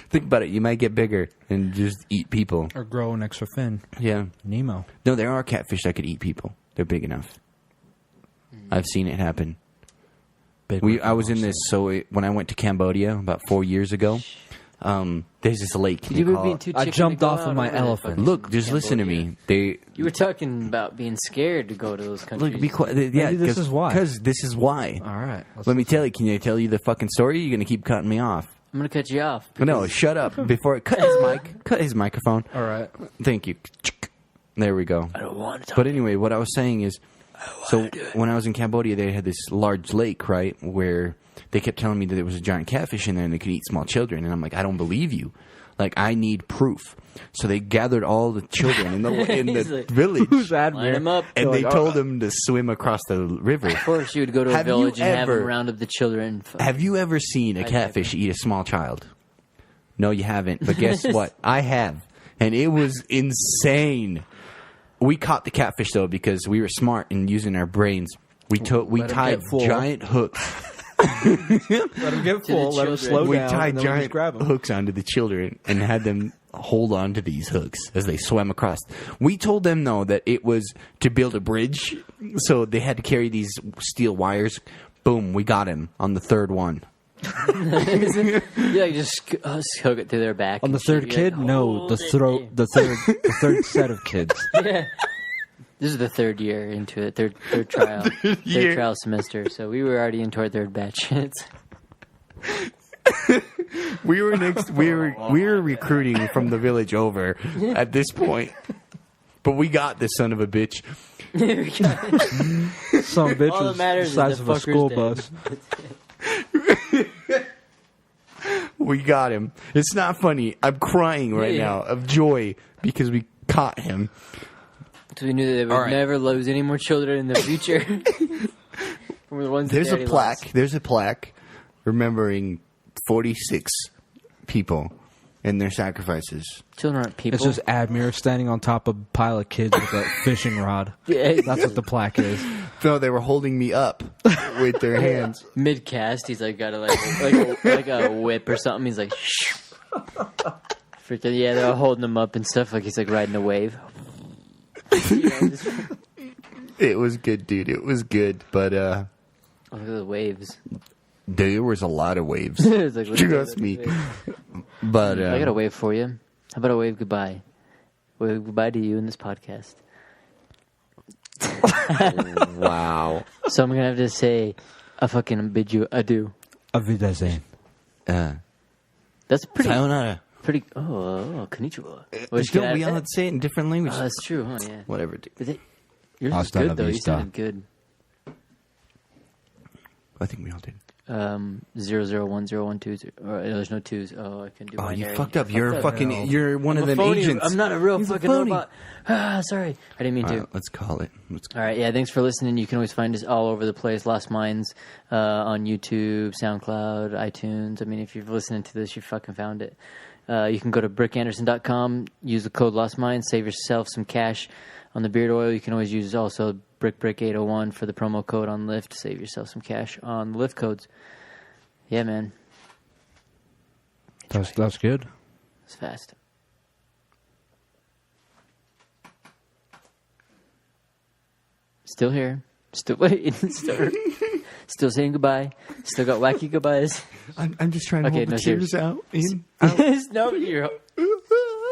Think about it. You might get bigger and just eat people. Or grow an extra fin. Yeah. Nemo. No, there are catfish that could eat people. They're big enough. I've seen it happen. I was in this. When I went to Cambodia about 4 years ago, there's this lake. I jumped off of my elephant. Look, just listen to me. You were talking about being scared to go to those countries. Look, be quiet. Yeah, this is why. Because this is why. All right. Let me tell you. Can I tell you the fucking story? You're gonna keep cutting me off. I'm gonna cut you off. No, shut up. Before cut his mic. Cut his microphone. All right. Thank you. There we go. I don't want to talk. But anyway, what I was saying is, so when I was in Cambodia, they had this large lake, right, where they kept telling me that there was a giant catfish in there and they could eat small children. And I'm like, I don't believe you. Like, I need proof. So they gathered all the children in the like, village. Who's Line them up. And they told them to swim across the river. Of course, you would go to a village and have them round up the children. Have you ever seen a catfish eat a small child? No, you haven't. But guess what? I have. And it was insane. We caught the catfish, though, because we were smart in using our brains. We tied giant hooks. Let them get full. Let them slow down. We tied giant hooks onto the children and had them hold on to these hooks as they swam across. We told them, though, that it was to build a bridge, so they had to carry these steel wires. Boom, we got him on the third one. Yeah, you just hook it to their back. On the third kid? Like, no, the third set of kids. Yeah. This is the third year into it, third trial, third trial semester. So we were already into our third batch. We were recruiting from the village over at this point, but we got this son of a bitch. Some bitch All that was matters the size is of the a school fucker's bus. We got him. It's not funny. I'm crying right now of joy because we caught him. So we knew that they would never lose any more children in the future. From the ones There's a plaque. There's a plaque remembering 46 people and their sacrifices. Children aren't people. It's just Admir standing on top of a pile of kids with a fishing rod. Yeah. That's what the plaque is. No, they were holding me up with their hands. Mid cast, he's like got a like a whip or something. He's like, shh. Freaking yeah, they're all holding him up and stuff like he's like riding a wave. You know, just... It was good, dude. It was good, but look at the waves. There was a lot of waves. It's like, Trust me. But I got a wave for you. How about a wave goodbye? Wave goodbye to you in this podcast. Wow. So I'm gonna have to say, I fucking bid you adieu. Auf Wiedersehen. That's pretty. Sayonara. Pretty. Oh, konnichiwa. Don't we all say it in different languages? Oh, that's true, huh? Yeah. Whatever, dude. Is it? Yours is Hasta good la though. You vista. sounded good. I think we all did. 001012. There's no twos. Oh, I can do. Oh, you binary. fucked up. You're fucking. You're one I'm of a them phony. agents. I'm not a real fucking phony. robot. Sorry, I didn't mean to. Let's call it. All right, yeah. Thanks for listening. You can always find us all over the place. Lost Minds on YouTube, SoundCloud, iTunes. I mean, if you're listening to this, you fucking found it. You can go to brickanderson.com. Use the code Lost Minds. Save yourself some cash on the beard oil. You can always use also BrickBrick801 for the promo code on Lyft. Save yourself some cash on the Lyft codes. Yeah, man. That's good. It's fast. Still here. Still waiting. Still saying goodbye. Still got wacky goodbyes. I'm just trying to hold the tears out. In. No, you're...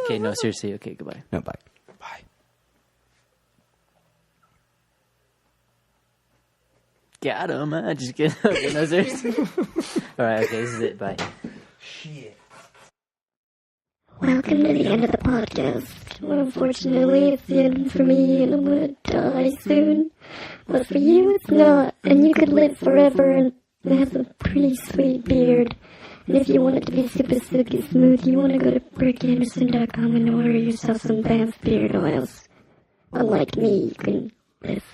Okay, no, seriously. Okay, goodbye. No, bye. Bye. Got him. I just get. Okay, no, seriously. All right, okay, this is it. Bye. Welcome to the end of the podcast. Well, unfortunately, it's the end for me, and I'm gonna die soon. But for you, it's not, and you could live forever and have a pretty sweet beard. And if you want it to be super silky smooth, you want to go to brickanderson.com and order yourself some Banff beard oils. Unlike me, you can live.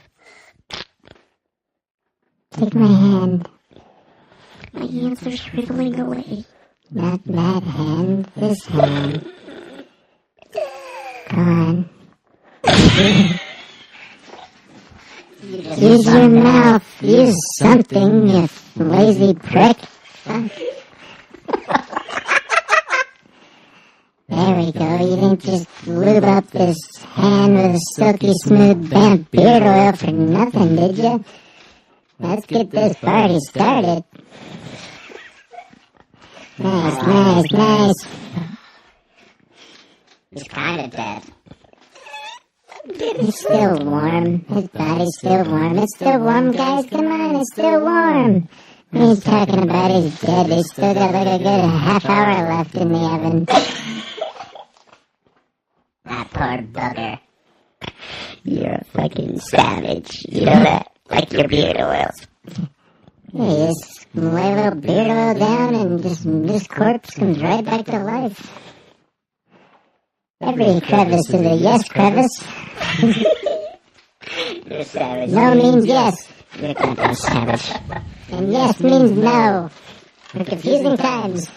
Take my hand. My hands are shriveling away. Not that hand, this hand. Go on. Use your mouth. Use something, you lazy prick. There we go. You didn't just lube up this hand with silky smooth vamp beard oil for nothing, did you? Let's get this party started. Nice. He's kinda dead. He's still warm. His body's still warm. It's still warm, guys. Come on, it's still warm. He's talking about he's dead. They still got like a good half hour left in the oven. That poor bugger. You're a fucking savage. You know that? Like your beard oils. You just lay a little beard oil down and this corpse comes right back to life. Every crevice is a yes crevice. You're savage. No means yes. You're goddamn savage. And yes means no. For confusing times.